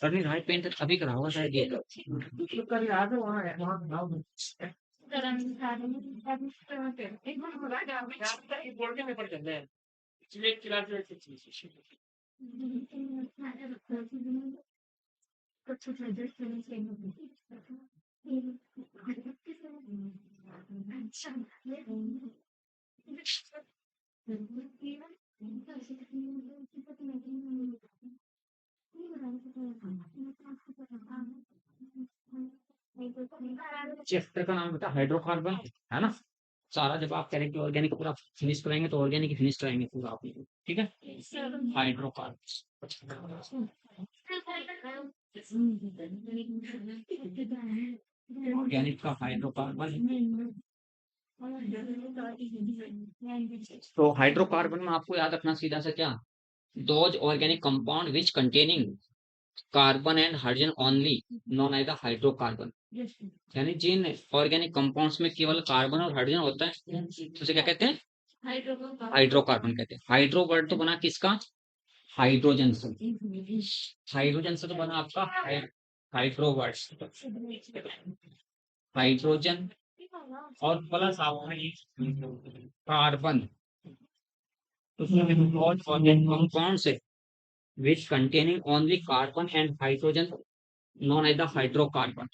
Sir ने right pen अभी करा होगा शायद ये। चैप्टर का नाम बेटा हाइड्रोकार्बन है ना। सारा जब आप करेंगे ऑर्गेनिक पूरा फिनिश कराएंगे तो ऑर्गेनिक फिनिश कराएंगे पूरा आप, ठीक है। हाइड्रोकार्बन, ऑर्गेनिक का हाइड्रोकार्बन। तो हाइड्रोकार्बन में आपको याद रखना सीधा सा क्या, those organic compound which containing carbon and hydrogen only known as the hydrocarbon. यानी जिन ऑर्गेनिक कंपाउंड्स में केवल कार्बन और हाइड्रोजन होता है उसे क्या कहते हैं, हाइड्रोकार्बन कहते हैं। हाइड्रो वर्ड तो बना किसका, हाइड्रोजन से। हाइड्रोजन से तो बना आपका हाइड्रो वर्ड, हाइड्रोजन और प्लस कार्बन। तो कंपाउंड से which containing only carbon and hydrogen known as the hydrocarbon.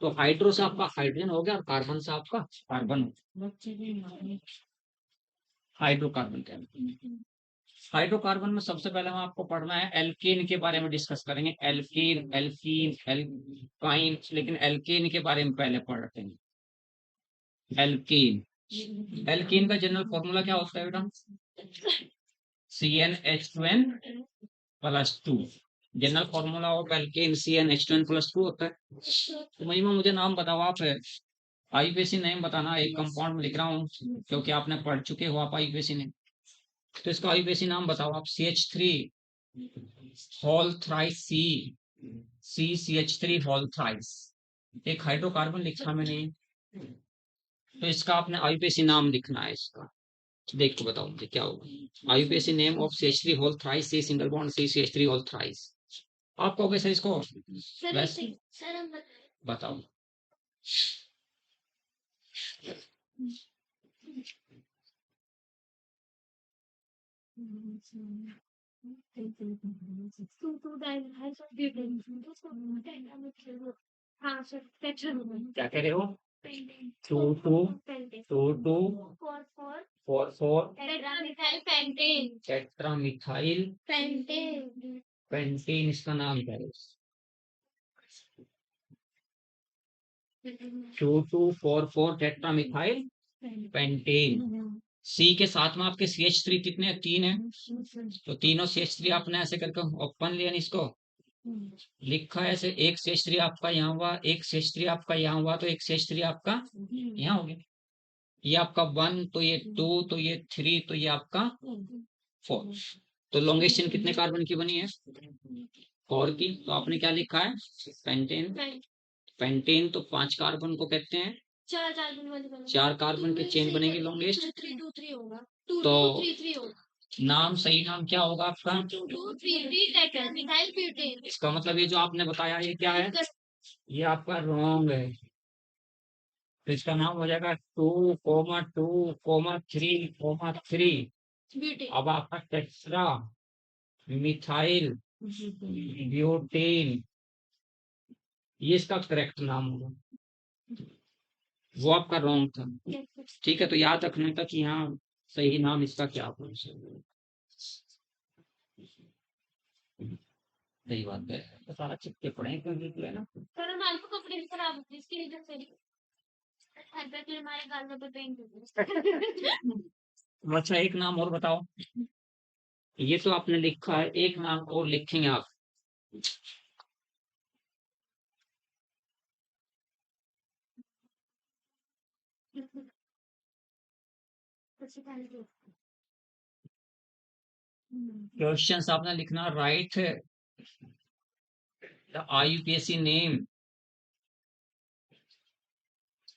तो हाइड्रो से आपका हाइड्रोजन हो गया और कार्बन से आपका कार्बन हो गया, हाइड्रोकार्बन कहते हैं। हाइड्रोकार्बन में सबसे पहले हम आपको पढ़ना है एल्कीन के बारे में डिस्कस करेंगे। एल्कीन, एल्कीन, एल्काइन, लेकिन एल्कीन के बारे में पहले पढ़ते हैं। एल्कीन, एल्कीन का जनरल फॉर्मूला क्या होता है बेटा, CnH2n plus 2। General formula of alkene CnH2n plus 2 होता है। तो महिमा मुझे नाम बताओ आप, आईपीएसी नेम बताना। एक कंपाउंड में लिख रहा हूँ क्योंकि आपने पढ़ चुके हो आप आईपीएसी नेम। तो इसका आईपीएसी नाम बताओ आप, CH3 whole thrice CH3 whole thrice. एक हाइड्रोकार्बन लिखा मैंने, तो इसका आपने आईपीएसी नाम लिखना है इसका। देखो बताओ मुझे क्या होगा, IUPAC name of CH3 whole thrice, C single bond CH3 whole thrice. आप कहोगे सर इसको वैसे बताओ। क्या कह रहे हो, 2,2,2,2,4,4 टेट्रामिथाइल पेंटेन, इसका नाम क्या है, 2,2,4,4 टेट्रामिथाइल पेंटेन। सी के साथ में आपके CH3 कितने, 3 है। तो तीनों CH3 आपने ऐसे करके ओपन लिया इसको, लिखा है ऐसे, एक CH3 आपका यहाँ हुआ, एक CH3 आपका यहाँ हुआ, तो एक CH3 आपका यहाँ हो गया। ये आपका 1, तो ये 2, तो ये 3, तो ये आपका 4। तो लॉन्गेस्ट चेन कितने कार्बन की बनी है, 4 की। तो आपने क्या लिखा है, पेंटेन। पेंटेन तो 5 कार्बन को कहते हैं, 4 कार्बन की चेन बनेगी लॉन्गेस्ट। तो नाम, सही नाम क्या होगा आपका, इसका मतलब ये जो आपने बताया ये क्या है, ये आपका रॉन्ग है। तो इसका नाम हो जाएगा 2,2,3,3। अब आपका टेट्रा मिथाइल ब्यूटेन, ये इसका करेक्ट नाम होगा, वो आपका रॉन्ग था। ठीक है, तो याद रखने का कि यहाँ सही नाम इसका क्या होगा। सही बात है, तो सारा चिपके पड़े हैं क्योंकि है ना। अच्छा एक नाम और बताओ, ये तो आपने लिखा है, एक नाम और लिखेंगे आप। क्वेश्चन आपने लिखना, right the IUPAC name,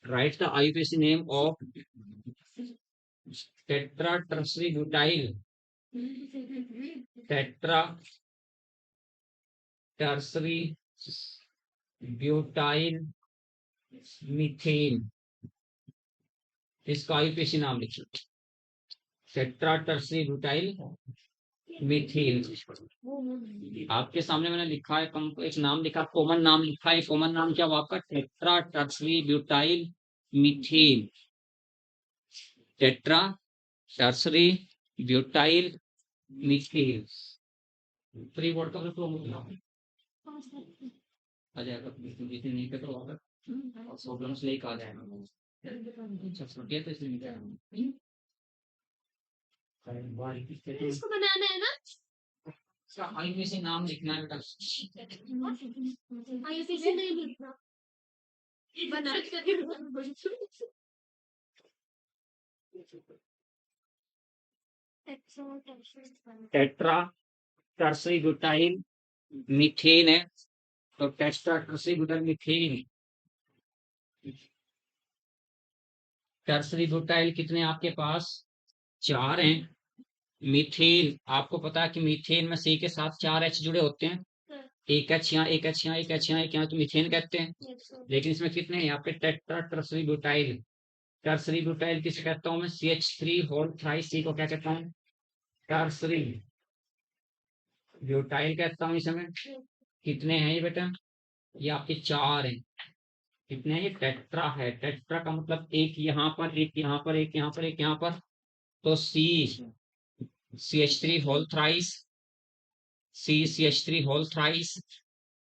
right the IUPAC name of tetra tertiary butyl, tetra tertiary butyl methane, इसका आईयूपीएसी नाम लिखिए, टेट्रा टर्सरी ब्यूटाइल मीथेन। आपके सामने मैंने लिखा है, एक नाम लिखा, कॉमन नाम लिखा है। कॉमन नाम क्या हुआ आपका? Tetra tertiary butyl methane. Tetra tertiary butyl methane. Free word का आ जाएगा, नहीं तो प्रॉब्लम्स लेके आ जाएगा। तो इसलिए इसको बनाना है ना, आईयूपीएसी नाम लिखना है बेटा। आईयूपीएसी नहीं लिखना, बना टेट्रा टर्सरी ब्यूटाइल मीथेन है, तो tetra tertiary butyl methane. Tertiary butyl कितने आपके पास? 4 हैं। मीथेन, आपको पता है कि मीथेन में सी के साथ 4 एच जुड़े होते हैं, एक एच यहाँ, एक एच यहाँ, एक एच यहाँ, एक यहाँ, तो मीथेन कहते हैं। लेकिन इसमें कितने हैं? यहाँ पे tetra tertiary butyl. Tertiary butyl किसे कहता हूँ मैं? CH3 होल थ्राइस, सी को क्या कहता हूँ? टर्सरी ब्यूटाइल कहता हूँ इसमें। कितने हैं ये बेटा? ये आपके 4 हैं। कितने हैं ये? टेट्रा है। टेट्रा का मतलब एक यहाँ पर, एक यहाँ पर, एक यहाँ पर, एक यहाँ पर, तो CH3 whole thrice, CH3 whole thrice,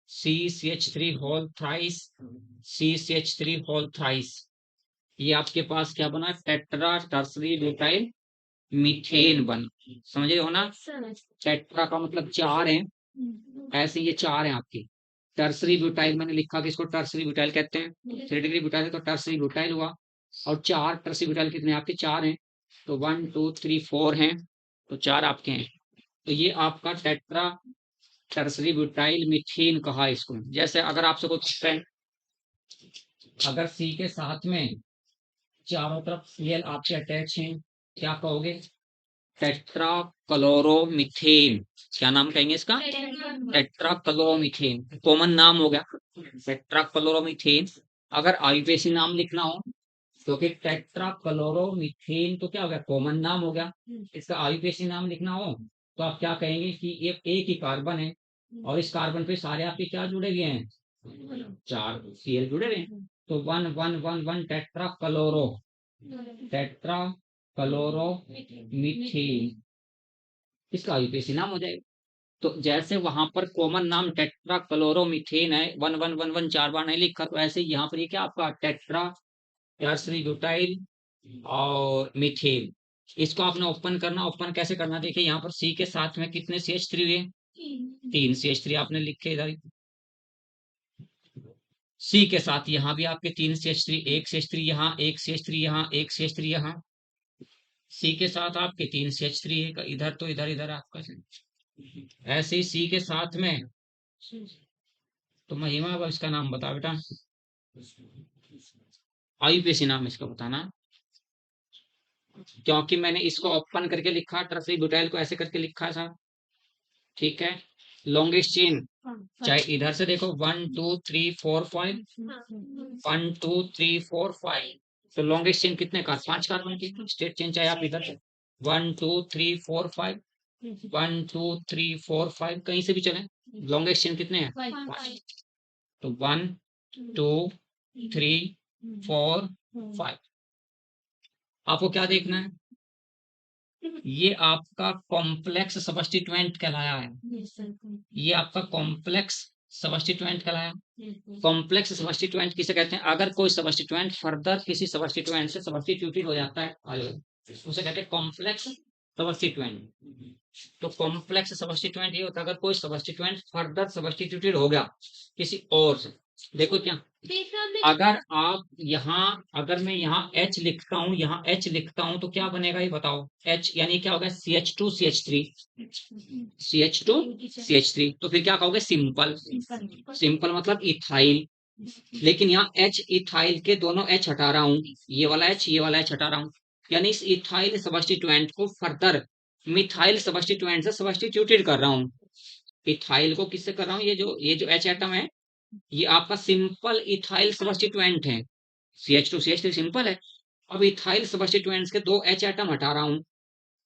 CH3 whole thrice, CH3 whole thrice. ये आपके पास क्या बना? टेट्रा टर्सरी ब्यूटाइल मीथेन बना। समझ रहे हो ना? टेट्रा का मतलब 4 है, ऐसे ये 4 हैं आपके। टर्सरी ब्यूटाइल मैंने लिखा कि इसको टर्सरी ब्यूटाइल कहते हैं, 3 डिग्री ब्यूटाइल है तो टर्सरी ब्यूटाइल हुआ। और 4 टर्सरी ब्यूटाइल कितने आपके? 4 हैं, तो 1 2 3 4 हैं, तो 4 आपके हैं। तो ये आपका टेट्रा टर्सरी ब्यूटाइल मीथेन कहा इसको। जैसे अगर आपसे कोई पूछता है, अगर सी के साथ में चारों तरफ Cl आपके अटैच हैं, क्या कहोगे? Tetra chloromethane. क्या नाम कहेंगे इसका? टेट्रा क्लोरोमीथेन, कॉमन नाम हो गया टेट्रा क्लोरोमीथेन। अगर आईयूपीएसी नाम लिखना हो तो फिर टेट्रा क्लोरोमीथेन तो क्या हो गया? कॉमन नाम हो गया। इसका आईयूपीएसी नाम लिखना हो तो आप क्या कहेंगे कि ये एक ही कार्बन है और इस कार्बन पे सारे आपके क्या जुड़े हुए हैं? 4 Cl जुड़े हुए हैं, तो 1 1 1 1 tetra chloro, tetra chloro methane, इसका आईयूपीएसी नाम हो जाएगा। तो जैसे वहां पर कॉमन नाम टेट्रा क्लोरोमीथेन है, 1 1 1 1 4 बार नहीं लिखा, तो ऐसे यहाँ पर ये क्या आपका टेट्रा टर्सरी ब्यूटाइल और मीथेन। इसको आपने ओपन करना। ओपन कैसे करना? देखिए यहाँ पर सी के साथ में कितने CH3 हुए? 3 CH3 आपने लिखे इधर। सी के साथ यहाँ भी आपके 3 CH3, एक CH3 यहाँ, एक CH3 यहाँ, एक CH3 यहाँ। सी के साथ आपके 3 CH3 है इधर, तो इधर इधर आपका। ऐसे ही सी के साथ में, तो महिमा अब इसका नाम बता बेटा, आईयूपीएसी नाम इसका बताना, क्योंकि मैंने इसको ओपन करके लिखा, टर्सरी ब्यूटाइल को ऐसे करके लिखा था, ठीक है। लॉन्गेस्ट चेन, चाहे इधर से देखो 1 2 3 4 5, 1 2 3 4 5, तो लॉन्गेस्ट चेन कितने का? 5 कार्बन की स्टेट चेन, चाहे आप इधर से 1 2 3 4 5, 1 2 3 4 5 कहीं से भी चले, लॉन्गेस्ट चेन कितने हैं? 5। तो 1 2 3 4 5। आपको क्या देखना है? ये आपका कॉम्प्लेक्स सबस्टिट्यूएंट कहलाया है। ये आपका कॉम्प्लेक्स सबस्टिट्यूएंट कहलाया। कॉम्प्लेक्स सबस्टिट्यूएंट किसे कहते हैं? अगर कोई सबस्टिट्यूएंट फर्दर किसी सबस्टिट्यूएंट से सबस्टिट्यूटेड हो जाता है, उसे कहते हैं कॉम्प्लेक्स सबस्टिट्यूएंट। तो कॉम्प्लेक्स सबस्टिट्यूएंट ये होता है अगर कोई सबस्टिट्यूएंट फर्दर सबस्टिट्यूटेड हो गया किसी और से। देखो क्या, अगर आप यहाँ, अगर मैं यहाँ H लिखता हूँ, यहाँ H लिखता हूँ, तो क्या बनेगा ये बताओ? H यानी क्या होगा? CH2 CH3, CH2 CH3, तो फिर क्या कहोगे? सिंपल। सिंपल मतलब इथाइल। लेकिन यहाँ H इथाइल के दोनों H हटा रहा हूँ, ये वाला H, ये वाला H हटा रहा हूँ, यानी इस इथाइल सबस्टिट्यूएंट को फर्दर मिथाइल सबस्टिट्यूएंट से सबस्टिट्यूटेड कर रहा हूँ। इथाइल को किससे कर रहा हूँ, ये जो H एटम है ये आपका सिंपल इथाइल सब्स्टिट्यूएंट है, CH2CH3 सिंपल है। अब इथाइल सब्स्टिट्यूएंट्स के 2 H एटम हटा रहा हूँ,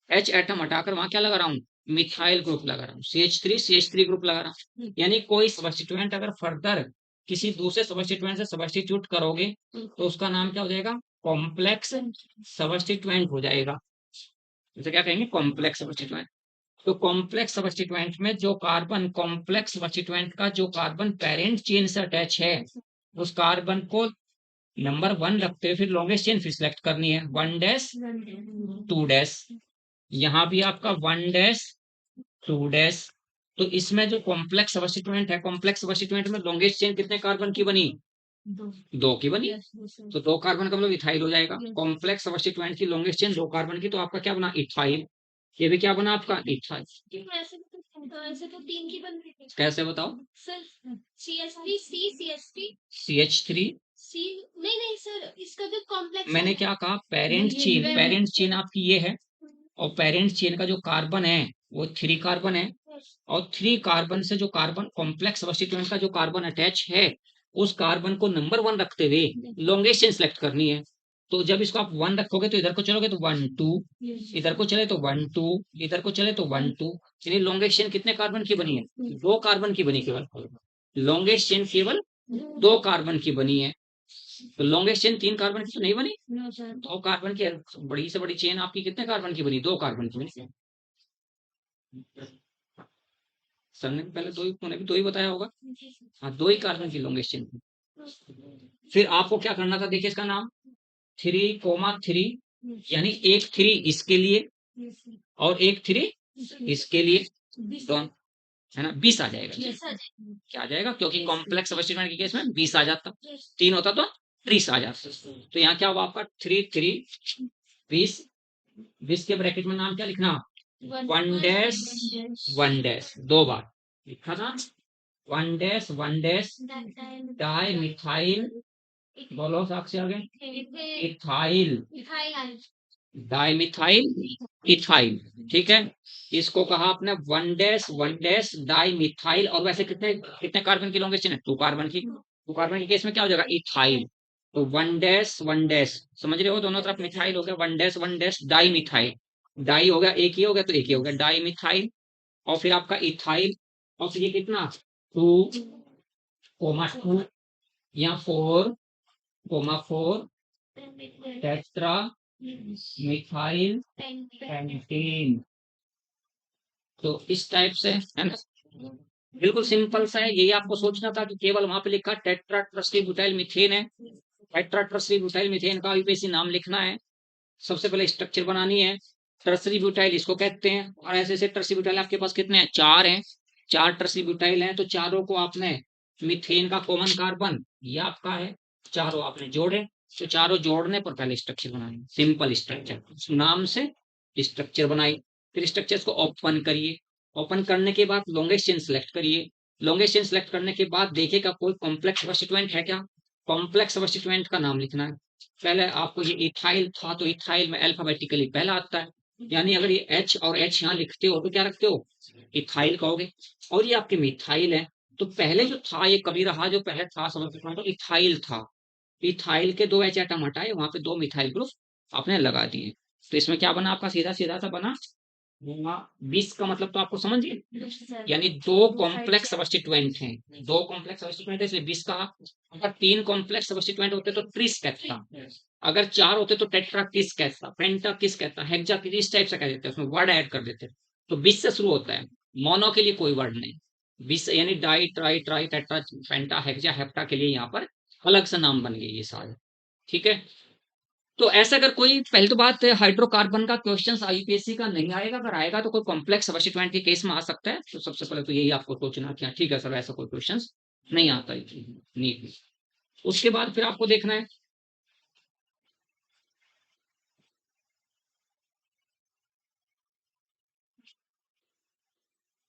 H एटम हटाकर वहां क्या लगा रहा हूँ, मिथाइल ग्रुप लगा रहा हूँ, CH3 ग्रुप लगा रहा हूँ। यानी कोई सब्स्टिट्यूएंट अगर फर्दर किसी दूसरे सब्स्टिट्यूएंट से सब्स्टिट्यूट करोगे तो उसका नाम क्या हो जाएगा, कॉम्प्लेक्स सब्स्टिट्यूएंट हो जाएगा। इसे क्या कहेंगे, कॉम्प्लेक्स सब्स्टिट्यूएंट। तो कॉम्प्लेक्स सब्स्टिट्यूएंट में जो कार्बन, कॉम्प्लेक्स सब्स्टिट्यूएंट का जो कार्बन पेरेंट चेन से अटैच है उस कार्बन को नंबर 1 रखते हुए फिर लॉन्गेस्ट चेन फिर सिलेक्ट करनी है, 1 डैश 2 डैश, यहाँ भी आपका 1 डैश 2 डैश। तो इसमें जो कॉम्प्लेक्स सब्स्टिट्यूएंट है, कॉम्प्लेक्स सब्स्टिट्यूएंट में लॉन्गेस्ट चेन कितने कार्बन की बनी, 2 की बनी। तो 2 कार्बन का मतलब इथाइल हो जाएगा। कॉम्प्लेक्स सब्स्टिट्यूएंट की लॉन्गेस्ट चेन 2 कार्बन की, तो आपका क्या बना, इथाइल। ये भी क्या बना आपका, इथाइल। ऐसे तो 3 की बन रही है कैसे बताओ, सर, CH3 CH3 CH3, सी, नहीं नहीं सर, इसका जो कॉम्प्लेक्स मैंने क्या कहा, पेरेंट चेन आपकी ये है, और पेरेंट चेन का जो कार्बन है वो 3 कार्बन है, और 3 कार्बन से जो कार्बन कॉम्प्लेक्स सब्स्टिट्यूएंट का जो कार्बन अटैच है उस कार्बन को नंबर 1 रखते हुए लॉन्गेस्ट चेन सेलेक्ट करनी है। तो जब इसको आप 1 रखोगे तो इधर को चलोगे तो 1 2, इधर को चले तो 1 2, इधर को चले तो 1 2, यानी लॉन्गेस्ट चेन कितने कार्बन की बनी है, 2 कार्बन की बनी, केवल लॉन्गेस्ट चेन केवल 2 कार्बन की बनी है। तो लॉन्गेस्ट चेन 3 कार्बन की तो नहीं बनी, 2 कार्बन की बड़ी से बड़ी चेन आपकी कितने कार्बन की बनी, 2 कार्बन की बनी। सर ने पहले उन्होंने भी 2 ही बताया होगा, हाँ 2 ही कार्बन की लॉन्गेस्ट चेन। फिर आपको क्या करना था, देखिए इसका नाम 3,3, यानी एक 3 इसके लिए और एक 3 इसके लिए, दोनों है ना, 20 आ जाएगा। क्या आ जाएगा, क्योंकि कॉम्प्लेक्स सब्स्टिट्यूएंट के केस में 20 आ जाता, 3 होता तो 30 आ जाता। तो यहाँ क्या हुआ आपका 3 3 20, 20 के ब्रैकेट में नाम क्या लिखना, 1 डैश 1 डैश, 2 बार लिखा था, 1 डैश 1 डैश डाई मिथाइल, बोलो साक्षी आगे, इथाइल, डाई मिथाइल इथाइल, ठीक है। इसको कहा आपने 1 डैश 1 डैश डाई मिथाइल, और वैसे कितने कितने कार्बन की लॉन्गेस्ट चेन है, 2 कार्बन की, 2 कार्बन के केस में क्या हो जाएगा, इथाइल। तो 1 डैश 1 डैश, समझ रहे हो, दोनों तरफ मिथाइल हो गया, 1 डैश डाई मिथाइल, डाई हो गया, एक ही हो गया तो एक ही हो गया, डाई मिथाइल, और फिर आपका इथाइल, और फिर ये कितना 2,2 या 4,4 टेट्रा मिथाइल पेंटेन। तो इस टाइप से है ना, बिल्कुल सिंपल सा है, यही आपको सोचना था कि केवल वहां पे लिखा टेट्रा ट्रस्टीब्यूटाइल मीथेन है, टेट्रा ट्रस्टीब्यूटाइल मीथेन का यूपीएससी नाम लिखना है, सबसे पहले स्ट्रक्चर बनानी है, टर्सरी ब्यूटाइल इसको कहते हैं। और ऐसे ऐसे टर्सरी ब्यूटाइल आपके पास कितने हैं, 4 हैं, 4 टर्सरी ब्यूटाइल हैं, तो चारों को आपने मीथेन का कॉमन कार्बन ये आपका है, चारों आपने जोड़े, तो चारों जोड़ने पर पहले स्ट्रक्चर बनाए, सिंपल स्ट्रक्चर नाम से स्ट्रक्चर बनाई। फिर स्ट्रक्चर्स को ओपन करिए, ओपन करने के बाद लॉन्गेस्ट चेन सेलेक्ट करिए, लॉन्गेस्ट चेन सेलेक्ट करने के बाद देखिएगा कोई कॉम्प्लेक्स सब्स्टिट्यूएंट है क्या, कॉम्प्लेक्स सब्स्टिट्यूएंट का नाम लिखना है। पहले आपको ये इथाइल था तो इथाइल में अल्फाबेटिकली पहला आता है, यानी अगर ये H और H यहाँ लिखते हो तो क्या रखते हो, इथाइल कहोगे। और ये आपके मिथाइल है, तो पहले जो था ये कभी रहा, जो पहले था समझ तो इथाइल था, इथाइल के 2 H एटम हटाए, वहां पे 2 मिथाइल ग्रुप आपने लगा दिए, तो इसमें क्या बना आपका, सीधा सीधा सा बना 20 का मतलब तो आपको समझिए, यानी 2 कॉम्प्लेक्स सब्स्टिट्यूएंट हैं, 2 कॉम्प्लेक्स सब्स्टिट्यूएंट है इसलिए 20 कहा। अगर 3 कॉम्प्लेक्स सब्स्टिट्यूएंट होते तो ट्रिस कहता, अगर 4 होते तो टेट्रा किस कहता, पेंटा किस कहता, हेक्सा किस, इस टाइप से कह देते, उसमें वर्ड ऐड कर देते। तो 20 से शुरू होता है, मोनो के लिए कोई वर्ड नहीं, 20 यानी डाई ट्राई ट्राई टेट्रा पेंटा हेक्सा हेप्टा के लिए यहाँ पर अलग से नाम बन गए ये सारे, ठीक है। तो ऐसा अगर कोई, पहले तो बात हाइड्रोकार्बन का क्वेश्चन आईपीएससी का नहीं आएगा, अगर आएगा तो कोई कॉम्प्लेक्स सब्स्टिट्यूएंट के केस में आ सकता है, तो सबसे पहले तो यही आपको सोचना कि ठीक है सर ऐसा कोई क्वेश्चन नहीं आता है नीट में। उसके बाद फिर आपको देखना है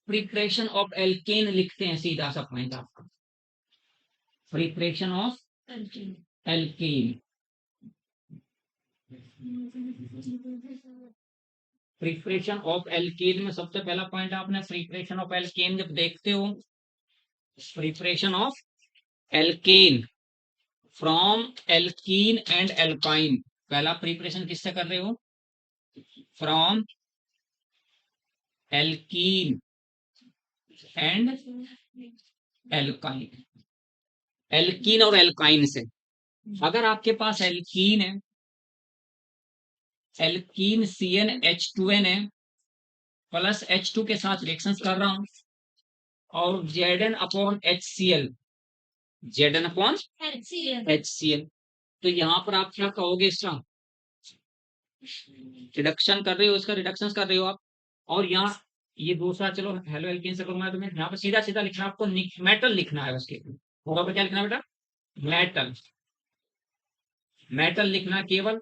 प्रिपरेशन ऑफ एल्केन, लिखते हैं सीधा सा पॉइंट आपका, preparation of alkene. Preparation of alkene में सबसे पहला पॉइंट आपने प्रिपरेशन ऑफ एल्कीन जब देखते हो, preparation of alkene from alkene and alkyne, पहला प्रिपरेशन किससे कर रहे हो? From alkene and alkyne, alkene और एल्काइन से। अगर आपके पास एल्कीन है, एल्कीन CnH2n है, प्लस H2 के साथ रिएक्शन कर रहा हूं, और Zn upon HCl, Zn upon HCl, तो यहां पर आप क्या कहोगे? इसका रिडक्शन कर रहे हो, इसका रिडक्शन कर रहे हो आप। और यहाँ ये दूसरा, चलो हेलो एल्कीन से करूंगा, तो मैं यहाँ पर सीधा सीधा लिखना, आपको मेटल लिखना है उसके ऊपर। क्या लिखना है बेटा? मेटल, मेटल लिखना केवल।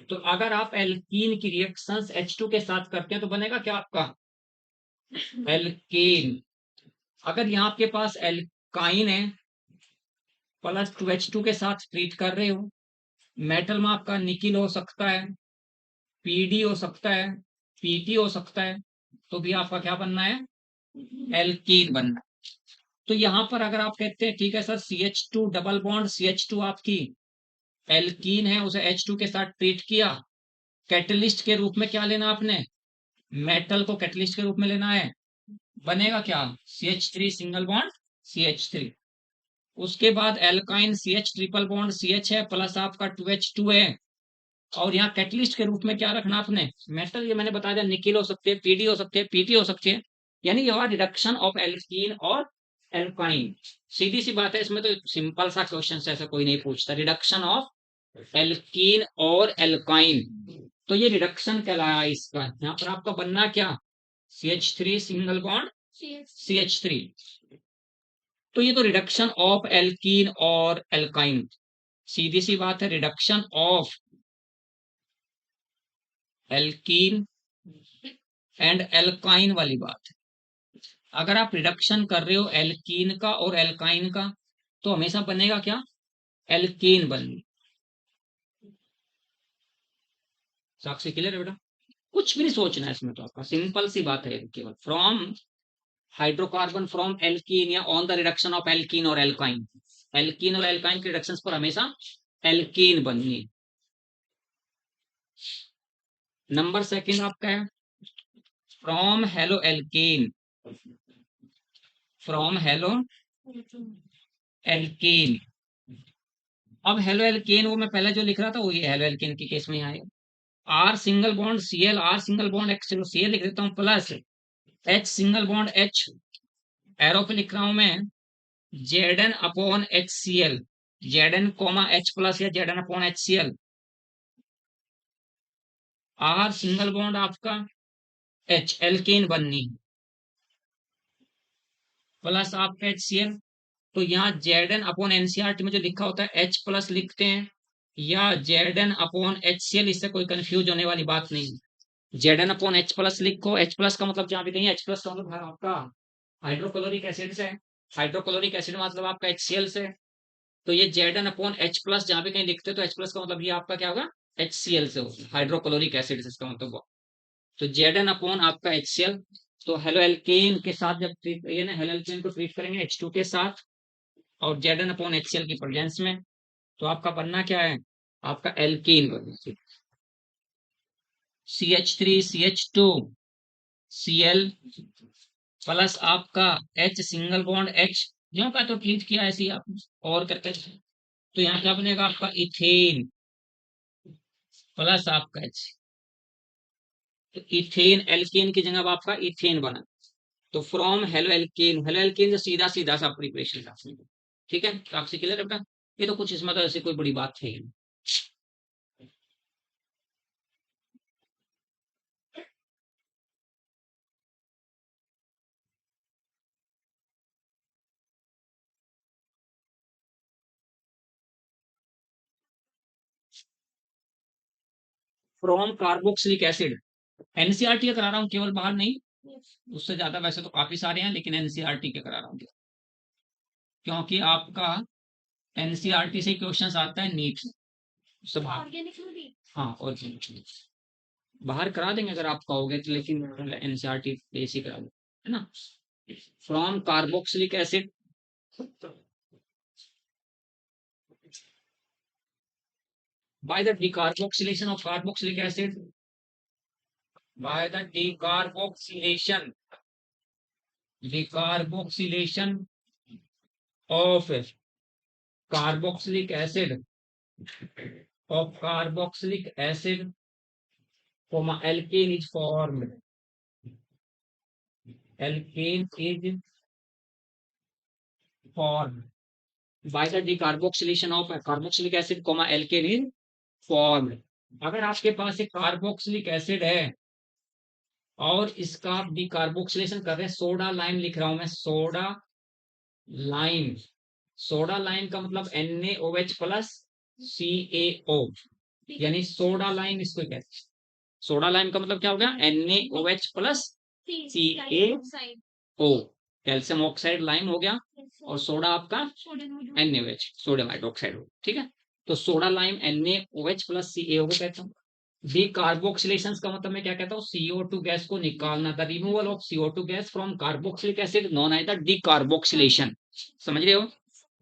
तो अगर आप एल्कीन की रिएक्शंस H2 के साथ करते हैं तो बनेगा क्या आपका? एल्केन। अगर यहाँ आपके पास एल्काइन है, प्लस 2H2 के साथ ट्रीट कर रहे हो, मेटल में आपका निकिल हो सकता है, PD हो सकता है, PT हो सकता है, तो भी आपका क्या बनना है? एल्कीन बनना है। तो यहां पर अगर आप कहते हैं ठीक है sir, CH2 double bond, CH2 आपकी एल्कीन है, उसे H2 के साथ ट्रीट किया, कैटलिस्ट के रूप में क्या लेना आपने? मेटल को कैटलिस्ट के रूप में लेना है, बनेगा क्या? CH3 single bond CH3। उसके बाद alkyne CH triple bond CH है, प्लस आपका 2H2 है, और यहाँ कैटलिस्ट के रूप में क्या रखना आपने? मेटल। ये मैंने बता दिया, निकिल हो सकती है, PD हो सकती है, PT हो सकती है, यानी ये हुआ रिडक्शन ऑफ एल्कीन और एल्काइन। सीधी सी बात है, इसमें तो सिंपल सा क्वेश्चन है, ऐसा कोई नहीं पूछता। रिडक्शन ऑफ एल्कीन और एल्काइन, तो ये रिडक्शन कहलाया इसका। यहाँ पर आपका बनना क्या? CH3 single bond CH3। तो ये तो रिडक्शन ऑफ एल्कीन और एल्काइन, सीधी सी बात है, reduction of alkene and alkyne वाली बात है। अगर आप रिडक्शन कर रहे हो एल्कीन का और एल्काइन का, तो हमेशा बनेगा क्या? एल्कीन बनेगी। साक्षी क्लियर है बेटा? कुछ भी नहीं सोचना है इसमें, तो आपका सिंपल सी बात है, केवल फ्रॉम हाइड्रोकार्बन फ्रॉम एल्कीन या on the reduction of alkene और एल्काइन, एल्कीन और एल्काइन के रिडक्शंस पर हमेशा एल्कीन बननी। नंबर सेकंड आपका है from hello alkene, from hello alkene. अब हेलो एल्केन वो मैं पहले जो लिख रहा था, वो ये हेलो एल्केन के केस में आएगा। R single bond Cl, R single bond H, चलो Cl लिख देता हूँ, plus H single bond H, arrow पे लिख रहा हूं मैं Zn upon HCl, Zn comma H plus या Zn upon HCl। R single bond आपका H, एल्केन बननी, प्लस आपका HCl। तो यहाँ Zn अपॉन NCERT में जो लिखा होता है H प्लस लिखते हैं, या Zn अपॉन HCl, इससे कोई कंफ्यूज होने वाली बात नहीं। Zn अपॉन H प्लस लिखो, H प्लस का मतलब जहाँ भी कहीं H प्लस का मतलब आपका हाइड्रोक्लोरिक एसिड से, हाइड्रोक्लोरिक एसिड मतलब आपका HCl से। तो ये Zn अपॉन H प्लस जहाँ भी कहीं लिखते हो तो H प्लस का मतलब ये आपका क्या होगा? HCl से होगा, हाइड्रोक्लोरिक एसिड से इसका मतलब। तो Zn अपॉन आपका HCl। तो हेलो एल्केन के साथ जब ट्रीट, ये ना हेलो एल्केन को ट्रीट करेंगे H2 के साथ और Zn अपॉन HCl की प्रेजेंस में, तो आपका बनना क्या है? आपका एल्कीन बनना। CH3 CH2 Cl प्लस आपका H सिंगल बॉन्ड H, जो का तो ट्रीट किया ऐसे ही आप और करके, तो यहाँ क्या बनेगा आपका? इथेन प्लस आपका H, तो इथेन एल्केन की जगह आपका इथेन बना। तो from halo alkane, halo alkane से सीधा सीधा सा प्रिपरेशन, ठीक है? तो आपसे क्लियर है बेटा? ये तो कुछ इसमें तो ऐसी कोई बड़ी बात है। फ्रॉम कार्बोक्सिलिक एसिड, एनसीईआरटी करा रहा हूँ केवल, बाहर नहीं, उससे ज्यादा वैसे तो काफी सारे हैं, लेकिन एनसीईआरटी के करा रहा हूँ क्योंकि आपका एनसीईआरटी से क्वेश्चन आता है नीट सब। ऑर्गेनिक में भी। हाँ, ऑर्गेनिक बाहर करा देंगे अगर आप कहोगे तो, लेकिन एनसीईआरटी बेस ही करा दो, है ना। From carboxylic acid by the decarboxylation of carboxylic acid, by the decarboxylation of carboxylic acid, comma alkane is formed. Alkane is formed by the decarboxylation of carboxylic acid, comma alkane is formed. अगर आपके पास एक carboxylic acid है और इसका आप decarboxylation कर रहे हैं, सोडा लाइम लिख रहा हूं मैं, सोडा लाइम। सोडा लाइम का मतलब NaOH प्लस CaO, यानी सोडा लाइम इसको कहते हैं। सोडा लाइम का मतलब क्या हो गया, NaOH plus CaO, calcium oxide lime हो गया, और सोडा आपका NaOH, सोडियम हाइड्रोक्साइड हो, ठीक है। तो soda lime NaOH plus CaO को कहता हूँ। डिकार्बोक्सिलेशन का मतलब मैं क्या कहता हूँ, CO2 गैस को निकालना, the removal of CO2 gas from carboxylic acid known as the decarboxylation. समझ रहे हो,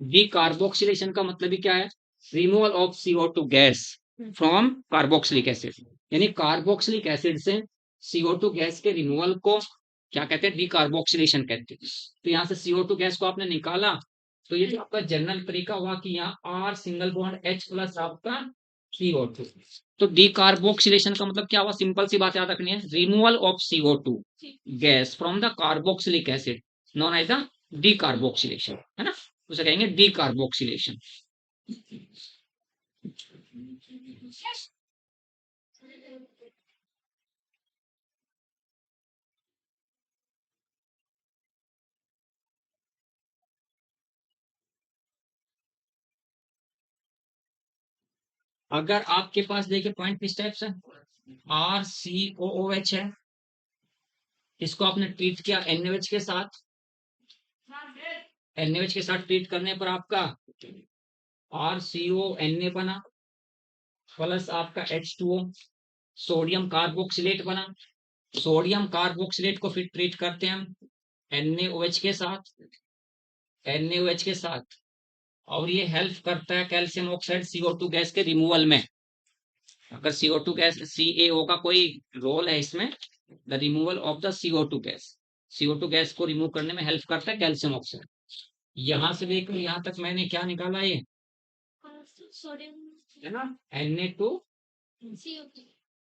डिकार्बोक्सिलेशन का मतलब ही क्या है, removal of CO2 gas from carboxylic acid, यानी कार्बोक्सिलिक एसिड से CO2 गैस के रिमूवल को क्या कहते हैं, डिकार्बोक्सिलेशन कहते हैं। तो यहाँ से CO2 गैस को आपने निकाला, तो ये जो आपका जनरल तरीका हुआ कि यहाँ R single bond H plus आपका CO2। तो डिकार्बोक्सिलेशन का मतलब क्या हुआ, सिंपल सी बात याद रखनी है, removal of CO2 gas from the carboxylic acid known as the decarboxylation, है ना, उसे कहेंगे डिकार्बोक्सिलेशन। अगर आपके पास देखिए पॉइंट किस टाइप से, RCOOH है, इसको आपने ट्रीट किया NaOH के साथ, NaOH के साथ ट्रीट करने पर आपका RCONa बना प्लस आपका H2O, सोडियम कार्बोक्सिलेट बना। सोडियम कार्बोक्सिलेट को फिर ट्रीट करते हैं हम NaOH के साथ, NaOH के साथ, और ये हेल्प करता है कैल्शियम ऑक्साइड CO2 गैस के रिमूवल में। अगर CO2 गैस, CaO का कोई रोल है इसमें, the removal of the CO2 gas, CO2 gas को रिमूव करने में हेल्प करता है कैल्शियम ऑक्साइड। यहां से लेकर यहां तक मैंने क्या निकाला, ये है ना,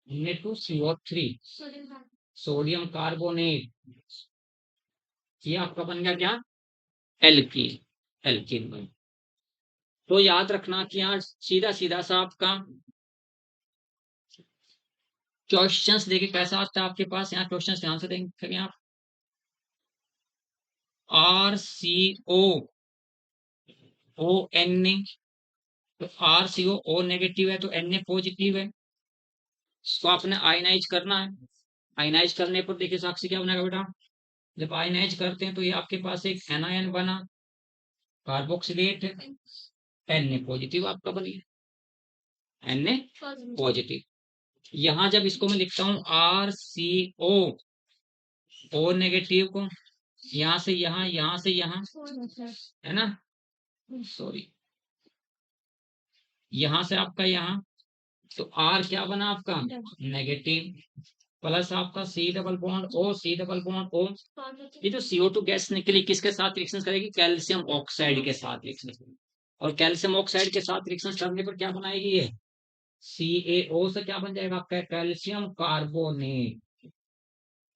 Na2CO3, सोडियम कार्बोनेट, ये आपका बन गया क्या, एल्कीन, एल्कीन बन। तो याद रखना कि यहाँ सीधा सीधा सा आपका क्वेश्चंस देखिए कैसा आता है आपके पास, यहाँ क्वेश्चंस ध्यान से देखेंगे आप। RCOONA, तो RCO नेगेटिव है तो Na पॉजिटिव है, इसको आपने आयनाइज करना है। आयनाइज करने पर देखिए साक्षी क्या बनेगा बेटा, जब आयनाइज करते हैं तो ये आपके पास एक एनायन बना, कार्बोक्सिलेट, Na पॉजिटिव आपका बन गया, Na पॉजिटिव। यहां जब इसको मैं लिखता हूं RCO नेगेटिव को, यहां से यहां, यहां से यहां, है ना, सॉरी, यहां से आपका यहां, तो R क्या बना आपका, नेगेटिव, प्लस आपका C double bond O, C double bond O। ये जो CO2 गैस निकली किसके साथ रिएक्शन करेगी, कैल्शियम ऑक्साइड के साथ रिएक्शन करेगी, और कैल्शियम ऑक्साइड के साथ रिएक्शन करने पर क्या बनाएगी ये, CaO से क्या बन जाएगा आपका, कैल्शियम कार्बोनेट।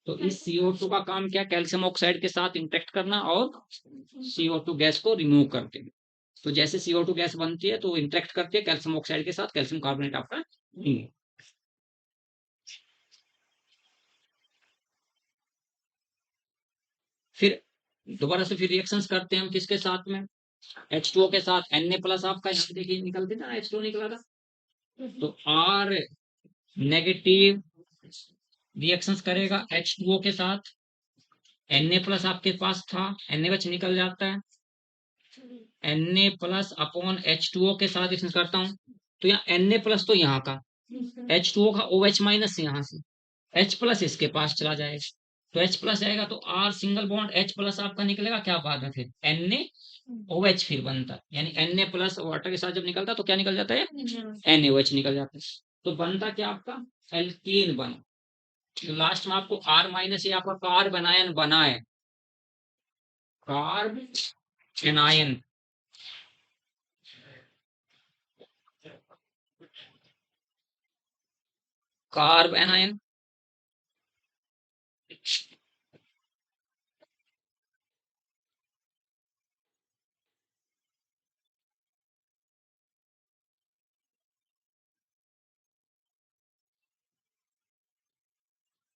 तो इस CO2 का काम क्या, कैल्शियम ऑक्साइड के साथ इंटरेक्ट करना और CO2 गैस को रिमूव करते हैं। तो जैसे CO2 गैस बनती है तो इंटरेक्ट करती है कैल्शियम ऑक्साइड के साथ, कैल्शियम कार्बोनेट आपका फिर दोबारा से फिर रिएक्शंस करते हैं हम किसके साथ में, H2O के साथ। Na प्लस आपका यहाँ देखिए निकलते ना, H2O निकला था, तो R नेगेटिव रिएक्शंस करेगा H2O के साथ, Na प्लस आपके पास था, NaOH निकल जाता है, Na प्लस अपॉन H2O के साथ रिएक्शन करता हूं, तो यहाँ Na प्लस तो यहाँ का, H2O का OH माइनस यहाँ से, H प्लस इसके पास चला जाएगा, तो H प्लस आएगा तो R single bond H plus आपका निकलेगा, क्या बाद में फिर NaOH फिर बनता है, यानी Na प्लस वाटर के साथ जब निकलता है तो क्या निकल जाता है, NaOH निकल जाता है। तो बनता क्या आपका, एल्कीन बना। तो लास्ट में आपको R माइनस ये आपका कार्ब एनायन बना है, carb anion. Carb anion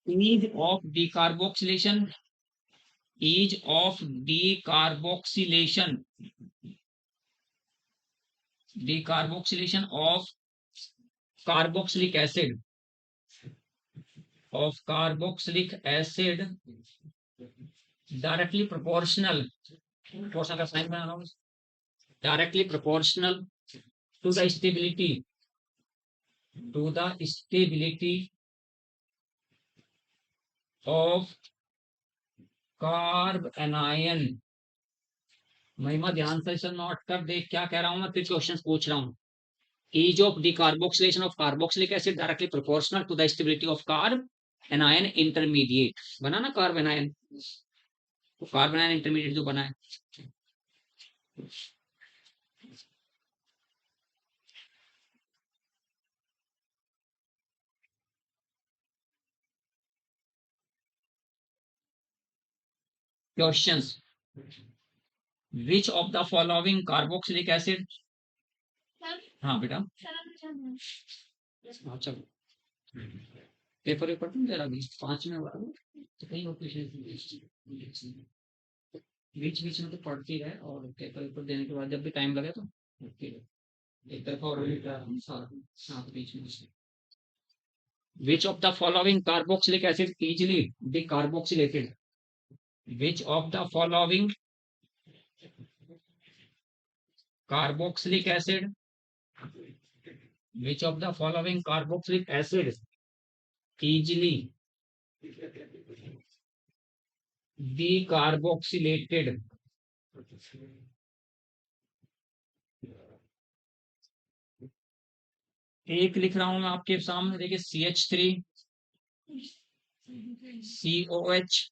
ease of decarboxylation, ease of decarboxylation, decarboxylation of carboxylic acid, of carboxylic acid directly proportional, proportional का साइन बना रहा हूँ, directly proportional to the stability, to the stability of carb anion. महिमा ध्यान से इसे note कर देख, क्या कह रहा हूं मैं, फिर क्वेश्चन पूछ रहा हूं। ease of decarboxylation of carboxylic acid directly proportional to the stability of carb anion intermediate, बना ना कार्ब एनायन, तो कार्ब एनायन इंटरमीडिएट जो बना है। Questions, which of the following carboxylic acid, हाँ बेटा, हाँ चलो पेपर वेपर तुम जरा भी 5 में तो कहीं और बीच बीच में तो पढ़ती रहे, और पेपर वेपर देने के बाद जब भी टाइम लगे तो एक तरफा और साथ बीच में। Which of the following carboxylic acid easily decarboxylated? Which of the following carboxylic acid? Which of the following carboxylic acid easily decarboxylated? एक लिख रहा हूं मैं आपके सामने, देखिए CH3 COH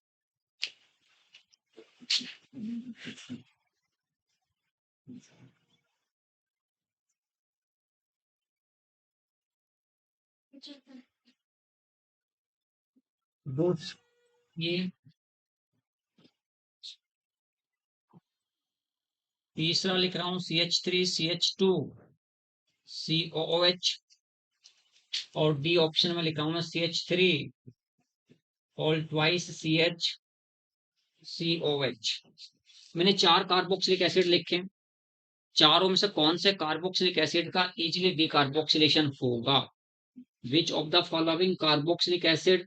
दो, ये तीसरा लिख रहा हूं CH3 CH2 COOH, और डी ऑप्शन में लिखा हूं मैं CH3 ऑल ट्वाइस CH मैंने 4 कार्बोक्सिलिक एसिड लिखे, चारों में से कौन से कार्बोक्सिलिक एसिड का इजिली डीकार्बोक्सिलेशन होगा? विच of the following carboxylic acid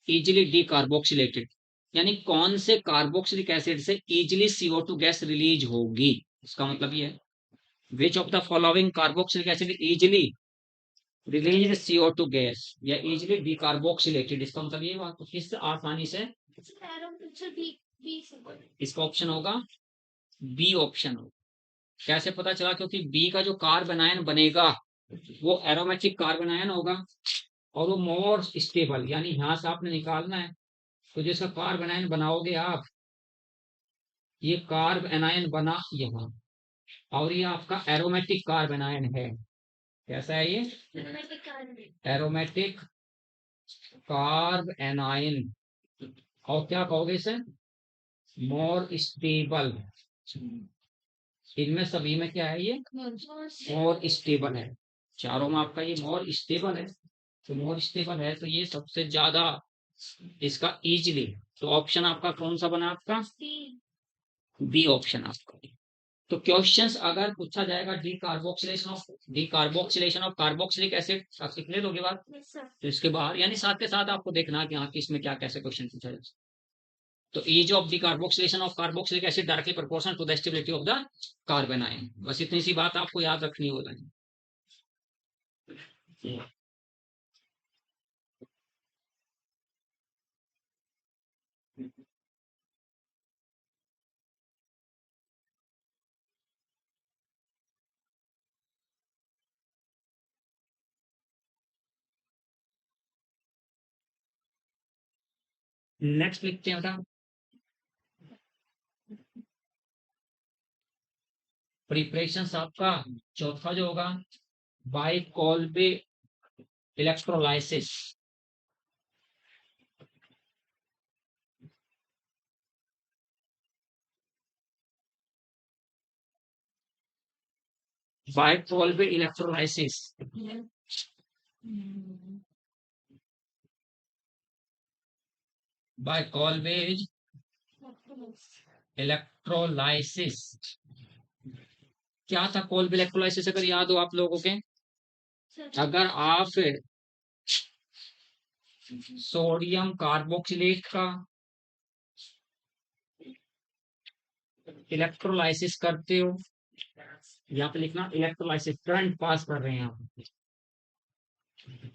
easily decarboxylated, यानी कौन से कार्बोक्सिलिक एसिड से इजिली CO2 गैस रिलीज होगी, इसका मतलब ये है विच of the following carboxylic acid easily release CO2 gas या इजिली डीकार्बोक्सिलेटेड, इसका मतलब ये बात, तो किस आसानी से इसका ऑप्शन होगा बी ऑप्शन होगा। कैसे पता चला? क्योंकि बी का जो कार्बन आयन बनेगा वो एरोमेटिक कार्बन आयन होगा, और वो मोर स्टेबल, यानी यहां से आपने निकालना है, तो जैसा कार्बन आयन बनाओगे आप, ये कार्ब एनायन बना यहाँ, और ये आपका एरोमेटिक कार्बन आयन है। कैसा है ये? एरोमेटिक कार्ब एनायन, और क्या कहोगे इसे? More stable. इनमें सभी में क्या है, ये मोर स्टेबल है, चारों में आपका ये मोर स्टेबल है, तो मोर स्टेबल है तो ये सबसे ज्यादा इसका इजिली, तो ऑप्शन आपका कौन सा बना? आपका बी ऑप्शन आपका। तो क्वेश्चंस अगर पूछा जाएगा डीकार्बोक्सिलेशन ऑफ कार्बोक्सिलिक एसिड, आप कितने दोगे बात, तो इसके बाहर यानी साथ के साथ आपको देखना कि हाँ कि इसमें क्या कैसे क्वेश्चन पूछा जाए। तो ease of decarboxylation of carboxylic acid directly proportional to the stability of the carbon ion, बस इतनी सी बात आपको याद रखनी होगी। नेक्स्ट लिखते हैं बेटा, प्रिपरेशन आपका चौथा जो होगा by Kolbe electrolysis. By Kolbe electrolysis, by Kolbe's electrolysis. क्या था कॉल्बे इलेक्ट्रोलाइसिस, अगर याद हो आप लोगों के, अगर आप सोडियम कार्बोक्सिलेट का इलेक्ट्रोलाइसिस करते हो, यहाँ पे लिखना इलेक्ट्रोलाइसिस, करंट पास कर रहे हैं आप,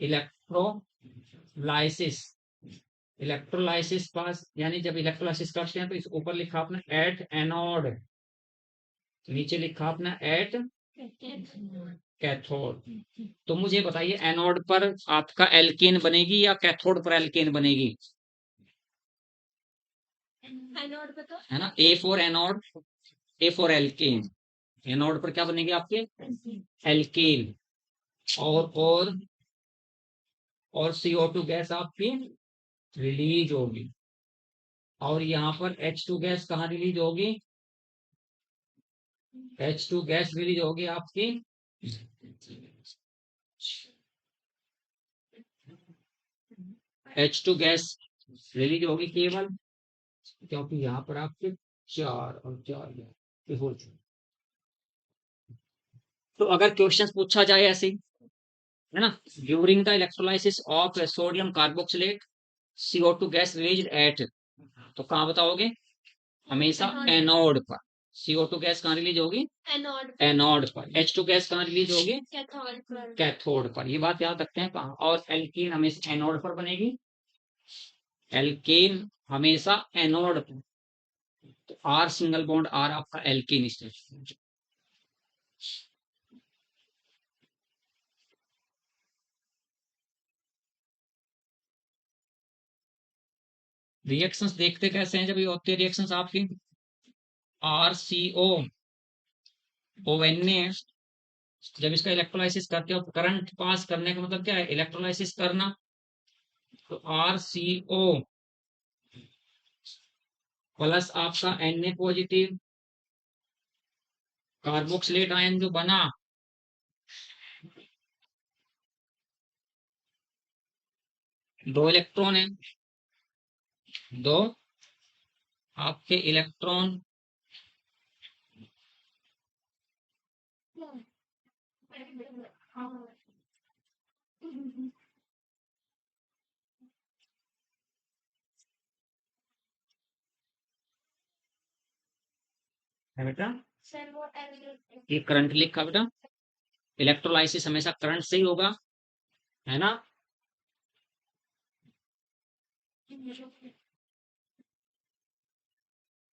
इलेक्ट्रोलाइसिस, इलेक्ट्रोलाइसिस पास, यानी जब इलेक्ट्रोलाइसिस करते हैं तो इस ऊपर लिखा आपने एट एनोड, नीचे लिखा आपने एट कैथोड। तो मुझे बताइए एनोड पर आपका एल्केन बनेगी या कैथोड पर एल्केन बनेगी? एनोड पे तो है ना, A for anode, A for alkane, anode पर क्या बनेगी आपके एल्केन, और CO2 गैस आपकी रिलीज होगी, और यहाँ पर H2 गैस कहाँ रिलीज होगी? H2 गैस रिलीज होगी आपकी H2 गैस रिलीज होगी केवल, क्योंकि यहाँ पर आपके 4 और 4 गैस हो चुके। तो अगर क्वेश्चन पूछा जाए ऐसे ही, है ना, during the electrolysis of sodium carboxylate CO2 gas release at, तो कहाँ बताओगे? हमेशा एनोड पर। CO2 गैस कहाँ रिलीज होगी? एनोड एनोड पर। H2 गैस कहाँ रिलीज होगी? कैथोड पर। कैथोड पर। ये बात याद रखते हैं कहाँ, और एल्कीन हमेशा एनोड पर बनेगी, एल्केन हमेशा एनोड पर। तो आर सिंगल बॉन्ड आर आपका एल्केन स्टेट। रिएक्शंस देखते कैसे हैं जब ये होती है रिएक्शंस आपकी, RCO ONA, जब इसका इलेक्ट्रोलाइसिस करते हो, करंट पास करने का मतलब क्या है? इलेक्ट्रोलाइसिस करना। तो RCO प्लस आपका Na पॉजिटिव कार्बोक्सिलेट आयन जो बना, दो इलेक्ट्रॉन है, दो आपके इलेक्ट्रॉन है बेटा, सर वो ये करंट लिखा बेटा, इलेक्ट्रोलाइसिस हमेशा करंट से ही होगा, है ना।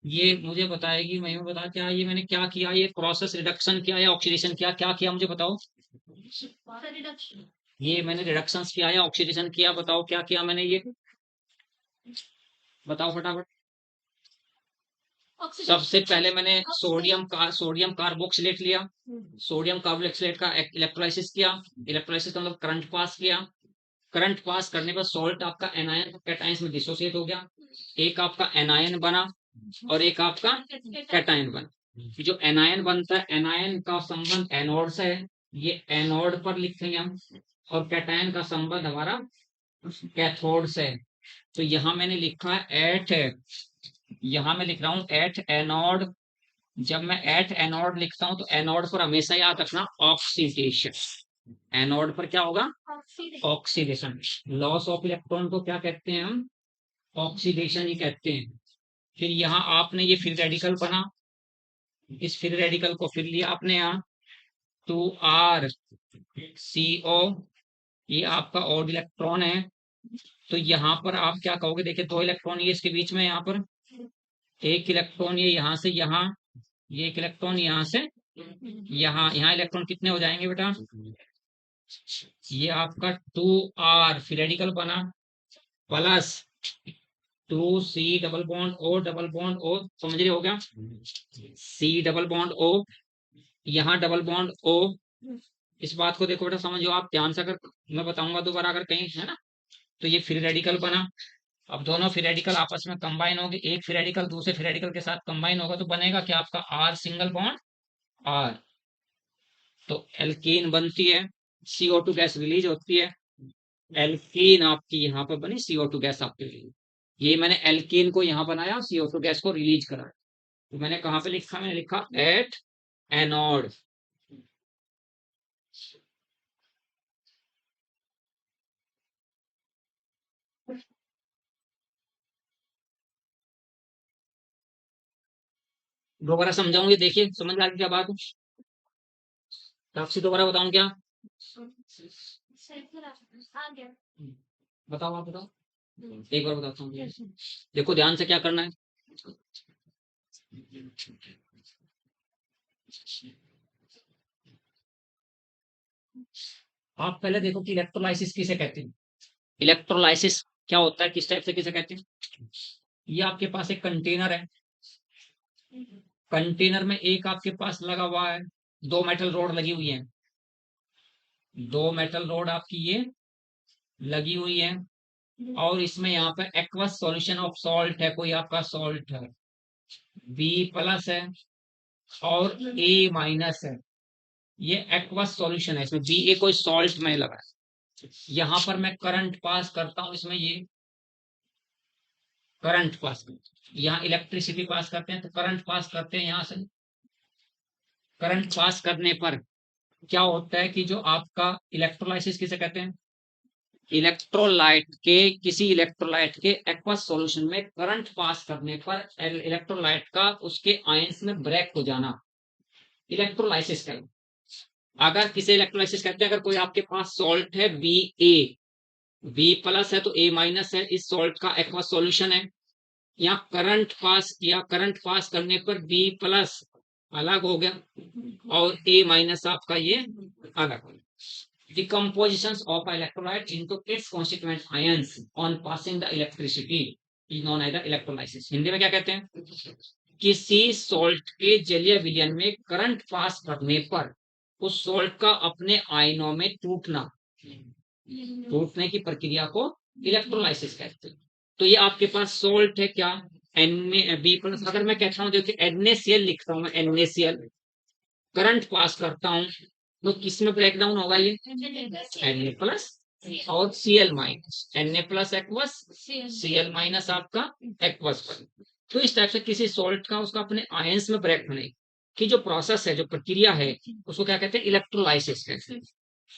ये मुझे बताएगी, मैं बता क्या ये मैंने क्या किया, ये प्रोसेस रिडक्शन किया या ऑक्सीडेशन किया, क्या किया मुझे बताओ? रिडक्शन। ये मैंने रिडक्शन किया या ऑक्सीडेशन किया, बताओ क्या किया मैंने, ये बताओ फटाफट। सबसे पहले मैंने सोडियम कार्बोक्सिलेट लिया, सोडियम कार्बोक्सिलेट का इलेक्ट्रोलाइसिस किया, इलेक्ट्रोलाइसिस का मतलब करंट पास किया, करंट पास करने पर सॉल्ट आपका एनायन कैटायंस में डिसोसिएट हो गया, एक आपका एनायन बना और एक आपका कैटायन बना। जो एनायन बनता है, एनायन का संबंध एनोड से है, ये एनोड पर लिखेंगे हम, और कैटायन का संबंध हमारा कैथोड से है। तो यहां मैंने लिखा है एट, यहां मैं लिख रहा हूं एट एनोड। जब मैं एट एनोड लिखता हूं तो एनोड पर हमेशा याद रखना ऑक्सीडेशन, एनोड पर क्या होगा? ऑक्सीडेशन। लॉस ऑफ इलेक्ट्रॉन को क्या कहते हैं हम? ऑक्सीडेशन ही कहते हैं। फिर यहाँ आपने ये फिर रेडिकल बना, इस फिर रेडिकल को फिर लिया आपने यहाँ 2RCO, ये आपका ऑड इलेक्ट्रॉन है। तो यहाँ पर आप क्या कहोगे? देखिए दो इलेक्ट्रॉन ये इसके बीच में, यहाँ पर एक इलेक्ट्रॉन ये यहाँ से यहाँ, ये एक इलेक्ट्रॉन यहाँ से यहाँ, यहाँ इलेक्ट्रॉन कितने हो जाएंगे बेटा? ये आपका 2R फिर रेडिकल बना, plus 2C double bond O, समझ रहे हो क्या? C डबल बॉन्ड O, यहाँ डबल बॉन्ड O। इस बात को देखो बेटा, समझो आप ध्यान से, अगर मैं बताऊंगा दोबारा अगर कहीं है ना, तो ये फ्री रेडिकल बना। अब दोनों फ्री रेडिकल आपस में कंबाइन होंगे, एक फ्री रेडिकल दूसरे फ्री रेडिकल के साथ कंबाइन होगा तो बनेगा क्या आपका R सिंगल बॉन्ड R। तो एल्कीन बनती है, CO2 गैस रिलीज होती है, एल्कीन आपकी यहाँ पर बनी, CO2 गैस आपके लिए। ये मैंने एल्कीन को यहाँ बनाया, CO2 गैस को रिलीज करा। तो मैंने कहाँ पे लिखा? मैंने लिखा एट एनोड। दोबारा समझाऊंगी, देखिए समझ आ गई क्या बात? आपसे दोबारा बताऊं क्या? आ गया। बताओ, आप बताओ, एक बार बताता हूँ। देखो ध्यान से क्या करना है। आप पहले देखो कि इलेक्ट्रोलाइसिस किसे कहते हैं। इलेक्ट्रोलाइसिस क्या होता है, किस टाइप से किसे कहते हैं? ये आपके पास एक कंटेनर है, कंटेनर में एक आपके पास लगा हुआ है, दो मेटल रोड लगी हुई है, दो मेटल रोड आपकी ये लगी हुई है, और इसमें यहाँ पे एक्वस सॉल्यूशन ऑफ सॉल्ट है, कोई आपका सॉल्ट है, B प्लस है और A माइनस है। ये एक्वस सॉल्यूशन है, इसमें Ba कोई सॉल्ट में लगा है। यहाँ पर मैं करंट पास करता हूँ, इसमें ये करंट पास, यहाँ इलेक्ट्रिसिटी पास करते हैं, तो करंट पास करते हैं यहाँ से। करंट पास करने पर क्या होता है कि जो आपका इलेक्ट्रोलाइसिस किसे कहते हैं? इलेक्ट्रोलाइट के, किसी इलेक्ट्रोलाइट के एक्वस सॉल्यूशन में करंट पास करने पर इलेक्ट्रोलाइट का उसके आयंस में ब्रेक हो जाना, इलेक्ट्रोलाइसिस कहते हैं। अगर किसी इलेक्ट्रोलाइसिस कहते हैं, अगर कोई आपके पास सॉल्ट है बी प्लस है तो A माइनस है, इस सॉल्ट का एक्वस सॉल्यूशन है, या करंट पास किया, करंट पास करने पर B प्लस अलग हो गया और A माइनस आपका ये अलग हो गया। Decomposition of electrolyte into its constituent ions on passing the electricity is known as the electrolysis। Hindi में क्या कहते हैं? किसी सॉल्ट के जलीय विलयन में करंट पास करने पर उस सॉल्ट का अपने आयनों में टूटना, टूटने की प्रक्रिया को इलेक्ट्रोलाइसिस कहते हैं। तो ये आपके पास सॉल्ट है क्या, बी प्लस। अगर मैं कहता हूँ देखिए NaCl लिखता हूँ, मैं NaCl करंट पास करता हूँ तो किसमें ब्रेक डाउन होगा ये? Na प्लस और Cl minus, Na plus aqueous, Cl minus आपका एक्वस। तो इस टाइप से किसी सॉल्ट का उसका अपने आयंस में ब्रेक होने की जो प्रोसेस है, जो प्रक्रिया है, उसको क्या कहते हैं? इलेक्ट्रोलाइसिस कहते हैं।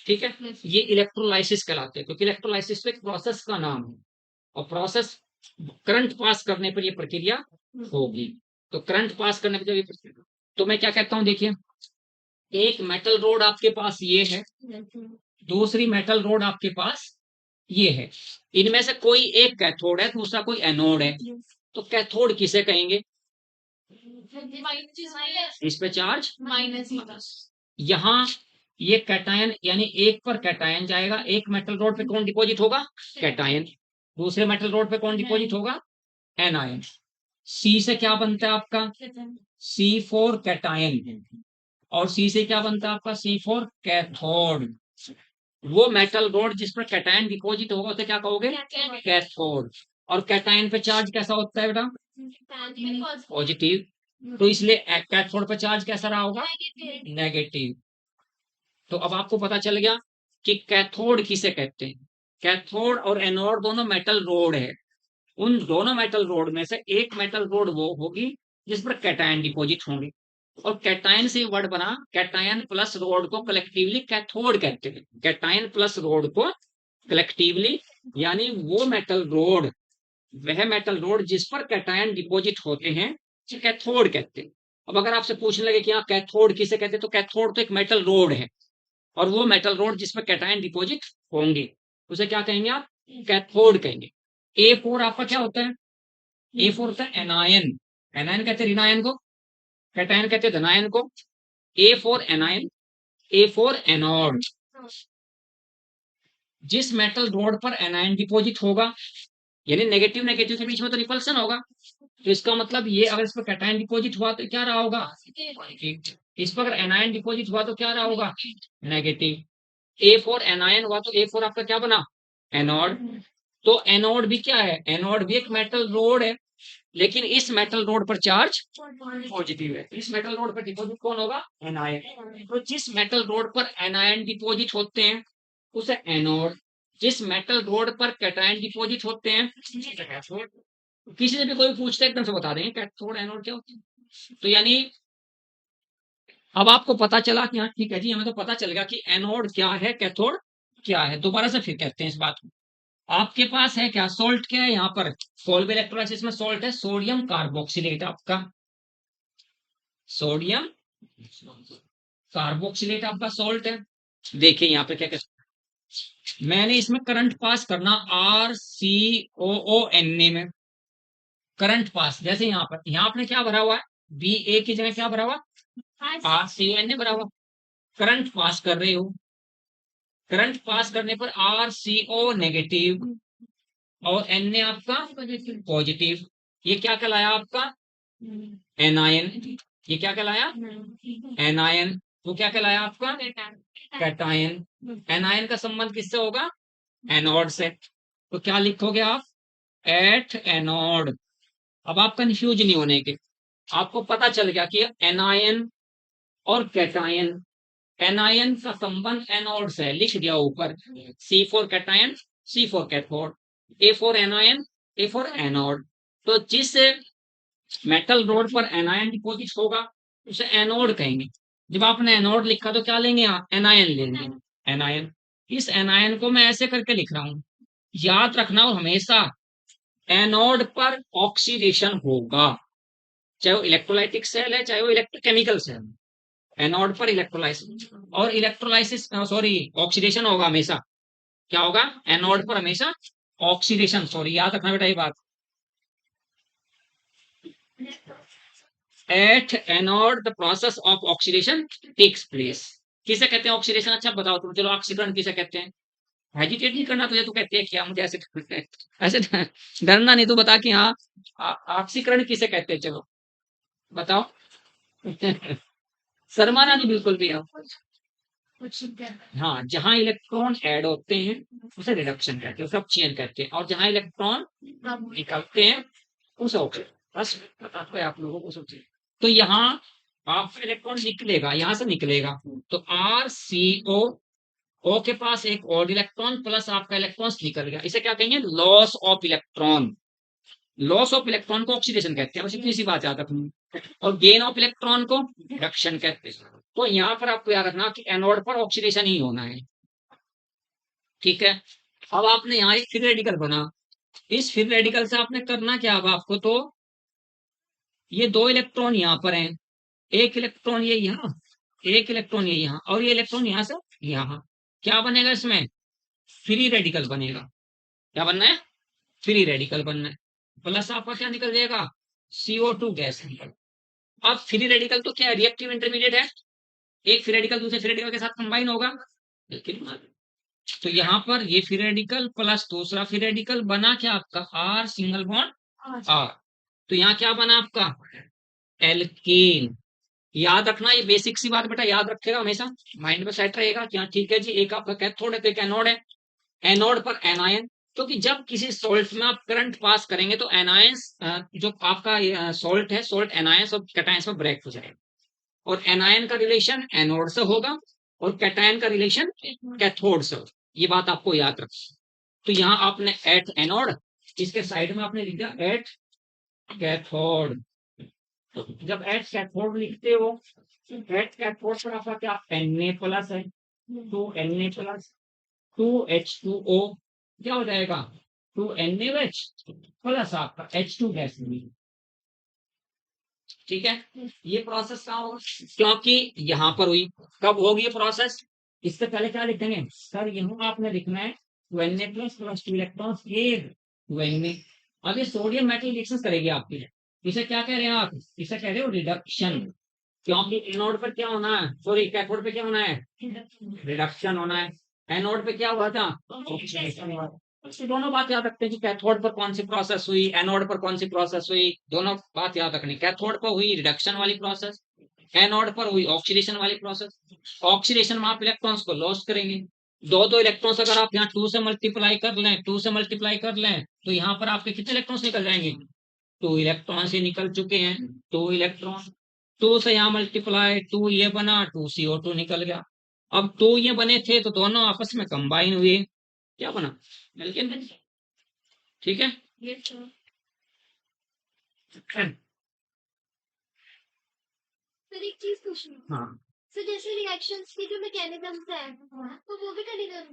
ठीक है, ये इलेक्ट्रोलाइसिस कहलाते हैं, क्योंकि इलेक्ट्रोलाइसिस तो एक प्रोसेस का नाम है, और प्रोसेस करंट पास करने पर ये प्रक्रिया होगी। तो करंट पास करने पर जब ये प्रक्रिया, तो मैं क्या कहता हूं, देखिए एक मेटल रोड आपके पास ये है, दूसरी मेटल रोड आपके पास ये है, इनमें से कोई एक कैथोड है, दूसरा कोई एनोड है, तो कैथोड किसे कहेंगे? इस पे चार्ज माइनस। यहाँ ये कैटायन, यानी एक पर कैटायन जाएगा, एक मेटल रोड पे कौन डिपॉजिट होगा? कैटायन। दूसरे मेटल रोड पे कौन डिपॉजिट होगा? एनायन। सी से क्या बनता है आपका? C4 cation. और सी से क्या बनता है आपका? C4 cathode. वो मेटल रोड जिस पर कैटायन डिपॉजिट होगा उसे क्या कहोगे? कैथोड। और कैटायन पे चार्ज कैसा होता है बेटा? पॉजिटिव। तो इसलिए कैथोड पे चार्ज कैसा रहा होगा? नेगेटिव। तो अब आपको पता चल गया कि कैथोड किसे कहते हैं। कैथोड और एनोड दोनों मेटल रोड है, उन दोनों मेटल रोड में से एक मेटल रोड वो होगी जिस पर कैटायन डिपॉजिट होंगे, और कैटायन से वर्ड बना, कैटायन प्लस रोड को कलेक्टिवली कैथोड कहते हैं। कैटायन प्लस रोड को कलेक्टिवली, यानी वो मेटल रोड, वह मेटल रोड जिस पर कैटायन डिपॉजिट होते हैं, कैथोड कहते हैं। अब अगर आपसे पूछने लगे कि हाँ कैथोड किसे कहते हैं, तो कैथोड तो एक मेटल रोड है, और वो मेटल रोड जिसमें कैटायन डिपॉजिट होंगे उसे क्या कहेंगे आप? कैथोड कहेंगे। A4 आपका क्या होता है? A4 होता है एनायन। एनायन कहते हैं ऋणायन को, कैटायन कहते हैं धनायन को। A4 anion, A4 anode. जिस मेटल रोड पर एनायन डिपॉजिट होगा यानी नेगेटिव नेगेटिव के बीच में तो रिपल्सन होगा, तो इसका मतलब ये अगर इस पर कैटायन डिपॉजिट हुआ तो क्या रहा होगा, इस पर अगर एनायन डिपॉजिट हुआ तो क्या रहा होगा, नेगेटिव। ए फॉर एनायन हुआ तो ए फॉर आपका क्या बना, एनोड। तो एनोड भी क्या है, एनोड भी एक मेटल रोड है, लेकिन इस मेटल रोड पर चार्ज पॉजिटिव है। इस मेटल रोड पर डिपॉजिट कौन होगा, एनायन। तो जिस मेटल रोड पर एनायन डिपॉजिट होते हैं उसे एनोड, जिस मेटल रोड पर कैटायन डिपॉजिट होते हैं उसे कैथोड। किसी से भी कोई पूछता है एकदम से बता देंगे कैथोड एनोड क्या होता है। तो यानी अब आपको पता चला कि हाँ ठीक है जी, हमें तो पता चल गया कि एनोड क्या है, कैथोड क्या है। दोबारा से फिर कहते हैं इस बात को। आपके पास है क्या, सोल्ट क्या है यहाँ पर, सोल्व इलेक्ट्रोलाइसिस में सोल्ट है सोडियम कार्बोक्सिलेट, आपका सोडियम कार्बोक्सिलेट आपका सोल्ट है। देखिए यहाँ पे क्या कहते, मैंने इसमें करंट पास करना R C O O N A में, करंट पास जैसे यहाँ पर, यहाँ आपने क्या भरा हुआ है, बी ए की जगह क्या भरा हुआ, R C O N A भरा हुआ, करंट पास कर रहे हो। करंट पास करने पर आर सी ओ नेगेटिव और एन ए आपका पॉजिटिव, ये क्या कहलाया आपका, एनायन। ये क्या कहलाया, एनायन। वो क्या कहलाया आपका, कैटायन। एनायन का संबंध किससे होगा, एनोड से। तो क्या लिखोगे आप, एट एनोड। अब आप कंफ्यूज नहीं होने के, आपको पता चल गया कि एनायन और कैटायन, एनायन का संबंध एनोड से है, लिख दिया ऊपर, C for cation C for cathode, A for anion A for anode. तो जिस मेटल रोड पर एनायन डिपॉजिट होगा उसे एनोड कहेंगे। जब आपने एनोड लिखा तो क्या लेंगे आप, एनायन लेंगे, एनायन। इस एनायन को मैं ऐसे करके लिख रहा हूं, याद रखना। और हमेशा एनोड पर ऑक्सीडेशन होगा, चाहे वो इलेक्ट्रोलाइटिक सेल है चाहे वो इलेक्ट्रोकेमिकल सेल, एनोड पर इलेक्ट्रोलाइसिस और इलेक्ट्रोलाइसिस सॉरी ऑक्सीडेशन होगा हमेशा। क्या होगा, एनोड पर हमेशा ऑक्सीडेशन, सॉरी याद रखना बेटा ये बात। At anode the process of oxidation takes place. किसे कहते हैं ऑक्सीडेशन, अच्छा बताओ तुम, चलो ऑक्सीकरण किसे कहते हैं, हेजिटेट नहीं करना तुझे, तू कहते हैं क्या मुझे ऐसे ऐसे डरना नहीं, तू बता कि हाँ ऑक्सीकरण किसे कहते हैं, चलो बताओ शर्माना नहीं बिल्कुल भी आप। हाँ, जहां इलेक्ट्रॉन ऐड होते हैं उसे रिडक्शन कहते हैं, उसे अपचयन कहते हैं, और जहां इलेक्ट्रॉन निकलते हैं उसे ऑक्सीजन। बस बताते हैं आप लोगों को सब चीज। तो यहाँ आपका इलेक्ट्रॉन निकलेगा, यहाँ से निकलेगा, तो आर सी ओ के पास एक और इलेक्ट्रॉन प्लस आपका इलेक्ट्रॉन निकल गया, इसे क्या कहेंगे, loss of electron. Loss of electron को ऑक्सीडेशन कहते हैं, बस इतनी सी बात याद रखनी। और गेन ऑफ इलेक्ट्रॉन को रिडक्शन कहते हैं। तो यहाँ पर आपको याद रखना कि एनोड पर ऑक्सीडेशन ही होना है, ठीक है। अब आपने यहाँ एक फ्री रेडिकल बना, इस फ्री रेडिकल से आपने करना क्या, अब आपको तो ये दो इलेक्ट्रॉन यहाँ पर हैं, एक इलेक्ट्रॉन ये यहाँ, एक इलेक्ट्रॉन ये यहाँ, और ये इलेक्ट्रॉन यहाँ से यहाँ, क्या बनेगा इसमें, फ्री रेडिकल बनेगा। क्या बनना है, फ्री रेडिकल बनना है। प्लस आपका क्या निकल जाएगा, CO2 गैस निकल। अब फ्री रेडिकल तो क्या है, रिएक्टिव इंटरमीडिएट है, एक फ्री रेडिकल दूसरे फ्री रेडिकल के साथ कंबाइन होगा, लेकिन तो यहाँ पर ये फ्री रेडिकल प्लस दूसरा फ्री रेडिकल बना क्या आपका, आर सिंगल बॉन्ड आर। तो यहाँ क्या बना आपका, एल्केन। याद रखना, ये बेसिक सी बात बेटा याद रखेगा हमेशा, माइंड में सेट रहेगा कि हाँ ठीक है जी, एक आपका कैथोड है तो एक एनोड है, एनोड पर एनायन। क्योंकि जब किसी सोल्ट में आप करंट पास करेंगे तो एनायंस, जो आपका सोल्ट है, सोल्ट एनायंस और कैटायंस में ब्रेक हो जाएगा, और एनायन का रिलेशन एनोड से होगा और कैटायन का रिलेशन कैथोड से होगा। ये बात आपको याद रखना। तो यहाँ आपने एट एनोड, इसके साइड में आपने लिख दिया एट कैथोड। तो जब एट कैथोड लिखते हो, एट कैथोड पर आपका क्या, Na प्लस है, 2Na प्लस 2H2O, क्या हो जाएगा, 2NaOH प्लस आपका H2 गैस मिलेगी, ठीक है। ये प्रोसेस कहाँ होगा, क्योंकि यहाँ पर हुई, कब होगी ये प्रोसेस, इससे पहले क्या लिखेंगे सर, यहाँ आपने लिखना है 2Na प्लस प्लस 2 इलेक्ट्रॉन एक 2Na। अब ये सोडियम मेटल रिएक्शन करेगी आपके लिए, इसे क्या कह रहे हैं आप, इसे कह रहे हो रिडक्शन। क्योंकि एनोड पर क्या होना है, सॉरी कैथोड पे क्या होना है, रिडक्शन होना है। एनोड पे क्या हुआ था, ऑक्सीडेशन हुआ था। तो दोनों बात याद रखते हैं कि कैथोड पर कौन सी प्रोसेस हुई, एनोड पर कौन सी प्रोसेस हुई, दोनों बात याद रखनी। कैथोड पर हुई रिडक्शन वाली प्रोसेस, एनोड पर हुई ऑक्सीडेशन वाली प्रोसेस। ऑक्सीडेशन में आप इलेक्ट्रॉन्स को लॉस्ट करेंगे। दो इलेक्ट्रॉन्स अगर आप यहाँ 2 से मल्टीप्लाई कर लें, 2 से मल्टीप्लाई कर लें, तो यहाँ पर आपके कितने इलेक्ट्रॉन्स निकल जाएंगे? 2 इलेक्ट्रॉन से निकल चुके हैं, 2 इलेक्ट्रॉन। 2 से यहाँ मल्टीप्लाई, 2 ये बना, 2 CO2 निकल गया। अब 2 ये बने थे तो दोनों आपस में कंबाइन हुए, क्या बना? एल्केन। ठीक है। Yes, sir. सर एक चीज पूछनी है। हाँ सर जैसे रिएक्शंस की जो मैकेनिज्म्स है तो वो भी करनी है।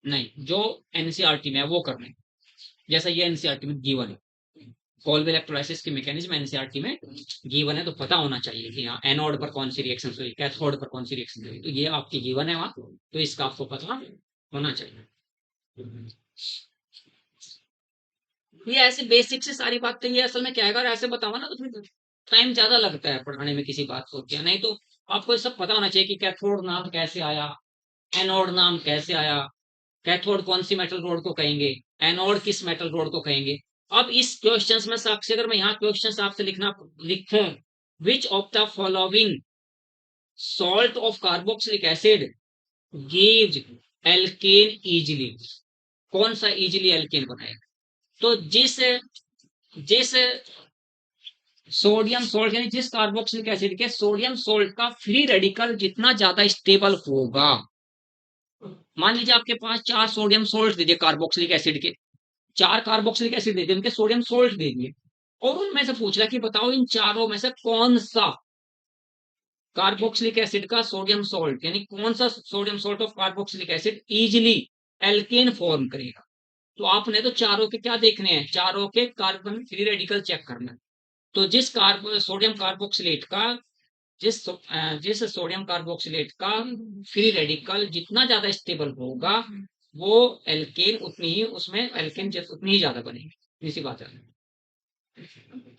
नहीं, जो एनसीईआरटी में है वो करना है। जैसा ये एनसीईआरटी में गिवन है, कोल्ब इलेक्ट्रोलाइसिस की मैकेनिज्म एनसीईआरटी में गिवन है, तो पता होना चाहिए कि हाँ एनोड पर कौन सी रिएक्शन हुई, कैथोड पर कौन सी रिएक्शन हुई, तो ये आपकी गिवन है वहां, तो इसका आपको पता होना चाहिए। ये ऐसे बेसिक से सारी बातें, ये असल में क्या है, अगर ऐसे बताऊंगा ना तो फिर टाइम ज्यादा लगता है पढ़ाने में किसी बात को, क्या नहीं, तो आपको ये सब पता होना चाहिए कि कैथोड नाम कैसे आया, एनोड नाम कैसे आया, कैथोड कौन सी मेटल रोड को कहेंगे, एनोड किस मेटल रोड को कहेंगे। अब इस क्वेश्चंस में से आपसे, अगर मैं यहाँ क्वेश्चंस आपसे लिखूं, which of the following salt of carboxylic acid gives alkane easily, कौन सा इजिली एल्केन बनाएगा? तो जिस जिस सोडियम सोल्ट यानी जिस कार्बोक्सिलिक एसिड के सोडियम सोल्ट का फ्री रेडिकल जितना ज्यादा स्टेबल होगा, मान लीजिए आपके पास 4 सोडियम सोल्ट दे दिए कार्बोक्सिलिक एसिड के, 4 कार्बोक्सिलिक एसिड दे दिए, उनके सोडियम सोल्ट दे दिए, और उनमें से पूछ रहा कि बताओ इन चारों में से कौन सा कार्बोक्सिलिक एसिड का सोडियम सोल्ट यानी कौन सा sodium salt of carboxylic acid easily alkane form करेगा। तो आपने तो चारों के क्या देखने हैं, चारों के कार्बन फ्री रेडिकल चेक करना है। तो जिस सोडियम कार्बोक्सिलेट का जिस सोडियम कार्बोक्सिलेट का फ्री रेडिकल जितना ज्यादा स्टेबल होगा, वो एल्केन उतनी ही, उसमें एल्केन उतनी ही ज्यादा बनेगी, इसी बात है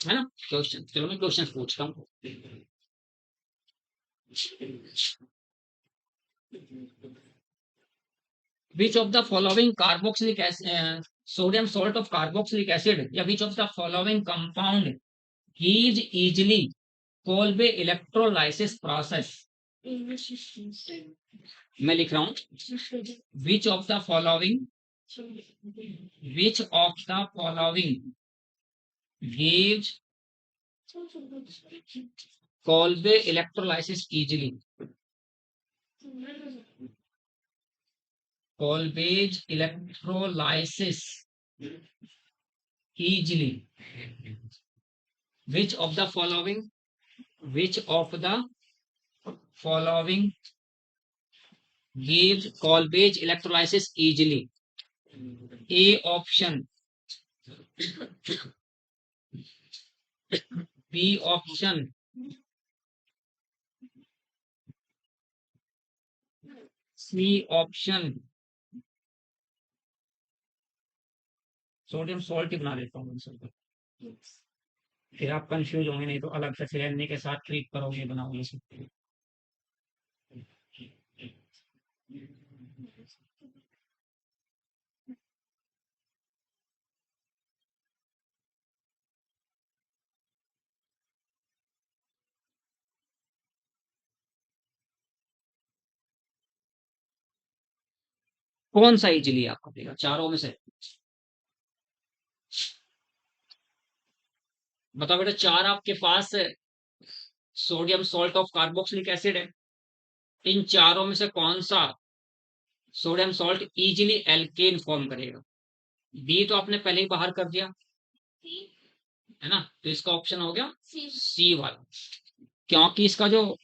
ना। क्वेश्चन, चलो मैं क्वेश्चन पूछता हूँ। Which of the following carboxylic acid, sodium salt of carboxylic acid, या which of the following compound gives easily Kolbe electrolysis process? मैं लिख रहा हूं, which of the following gives Kolbe electrolysis easily? Kolbe's electrolysis easily. Which of the following gives Kolbe's electrolysis easily? A option, B option, C option। Sodium salt ही बना देता हूँ sir, फिर आप कंफ्यूज होंगे, नहीं तो अलग से फिर एन के साथ ट्रीट करोगे, बनाओगे सब। कौन सा इजिली आपको देगा चारों में से? बताओ बेटा, 4 आपके पास sodium salt of carboxylic acid है, इन चारों में से कौन सा sodium salt easily alkane form करेगा? बी तो आपने पहले ही बाहर कर दिया है ना, तो इसका ऑप्शन हो गया सी वाला, क्योंकि इसका जो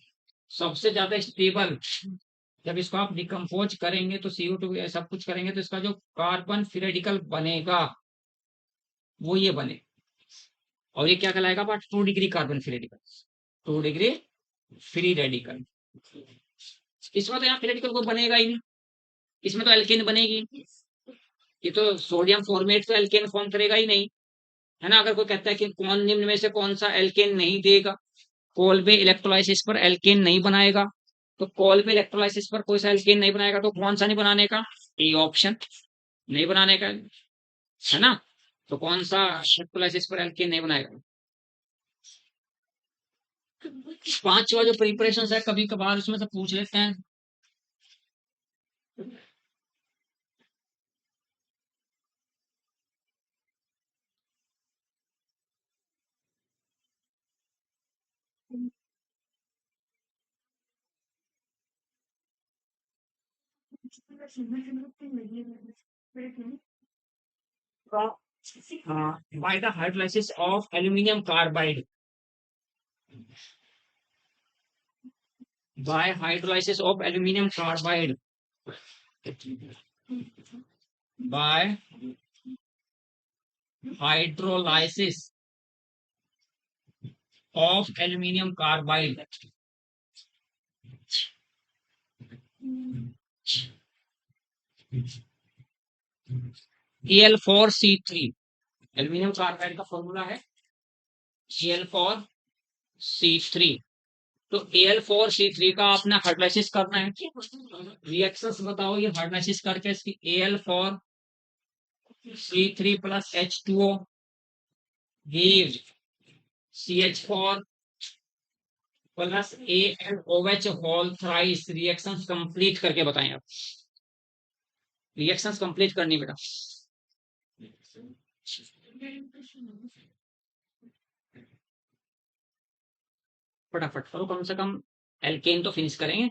सबसे ज्यादा स्टेबल, जब इसको आप डिकम्पोज करेंगे तो CO2 सब कुछ करेंगे तो इसका जो कार्बन फ्री रेडिकल बनेगा वो ये बने, और ये क्या कहलाएगा but 2 degree carbon free radical, 2 degree free radical. इसमें तो यहाँ फ्री रेडिकल को बनेगा ही नहीं, इसमें तो एल्केन बनेगी, ये तो सोडियम फॉर्मेट तो एल्केन फॉर्म करेगा ही नहीं, है ना। अगर कोई कहता है कि कौन निम्न में से कौन सा एल्केन नहीं देगा, कोल्बे इलेक्ट्रोलाइसिस पर एल्केन नहीं बनाएगा, तो कोल्बे इलेक्ट्रोलाइसिस पर कोई सा एल्केन नहीं बनाएगा, तो कौन सा नहीं बनाने का? A option. नहीं बनाने का है ना। तो कौन सा इलेक्ट्रोलाइसिस पर एल्केन नहीं बनाएगा? पांचवा जो प्रिपरेशन है कभी कभार उसमें से पूछ लेते हैं। By the hydrolysis of aluminium carbide, by hydrolysis of aluminum carbide, by hydrolysis of aluminum carbide, Al4C3, aluminium carbide का फॉर्मूला है Al4C3। तो Al4C3 का आपने हाइड्रोलाइसिस करना है, रिएक्शंस बताओ ये हाइड्रोलाइसिस करके इसकी Al4C3 plus H2O gives CH4 plus ANOH whole thrice. Reactions complete करके बताएं आप, रिएक्शंस कंप्लीट करनी बेटा। फटाफट करो, कम से कम एल्केन तो फिनिश करेंगे।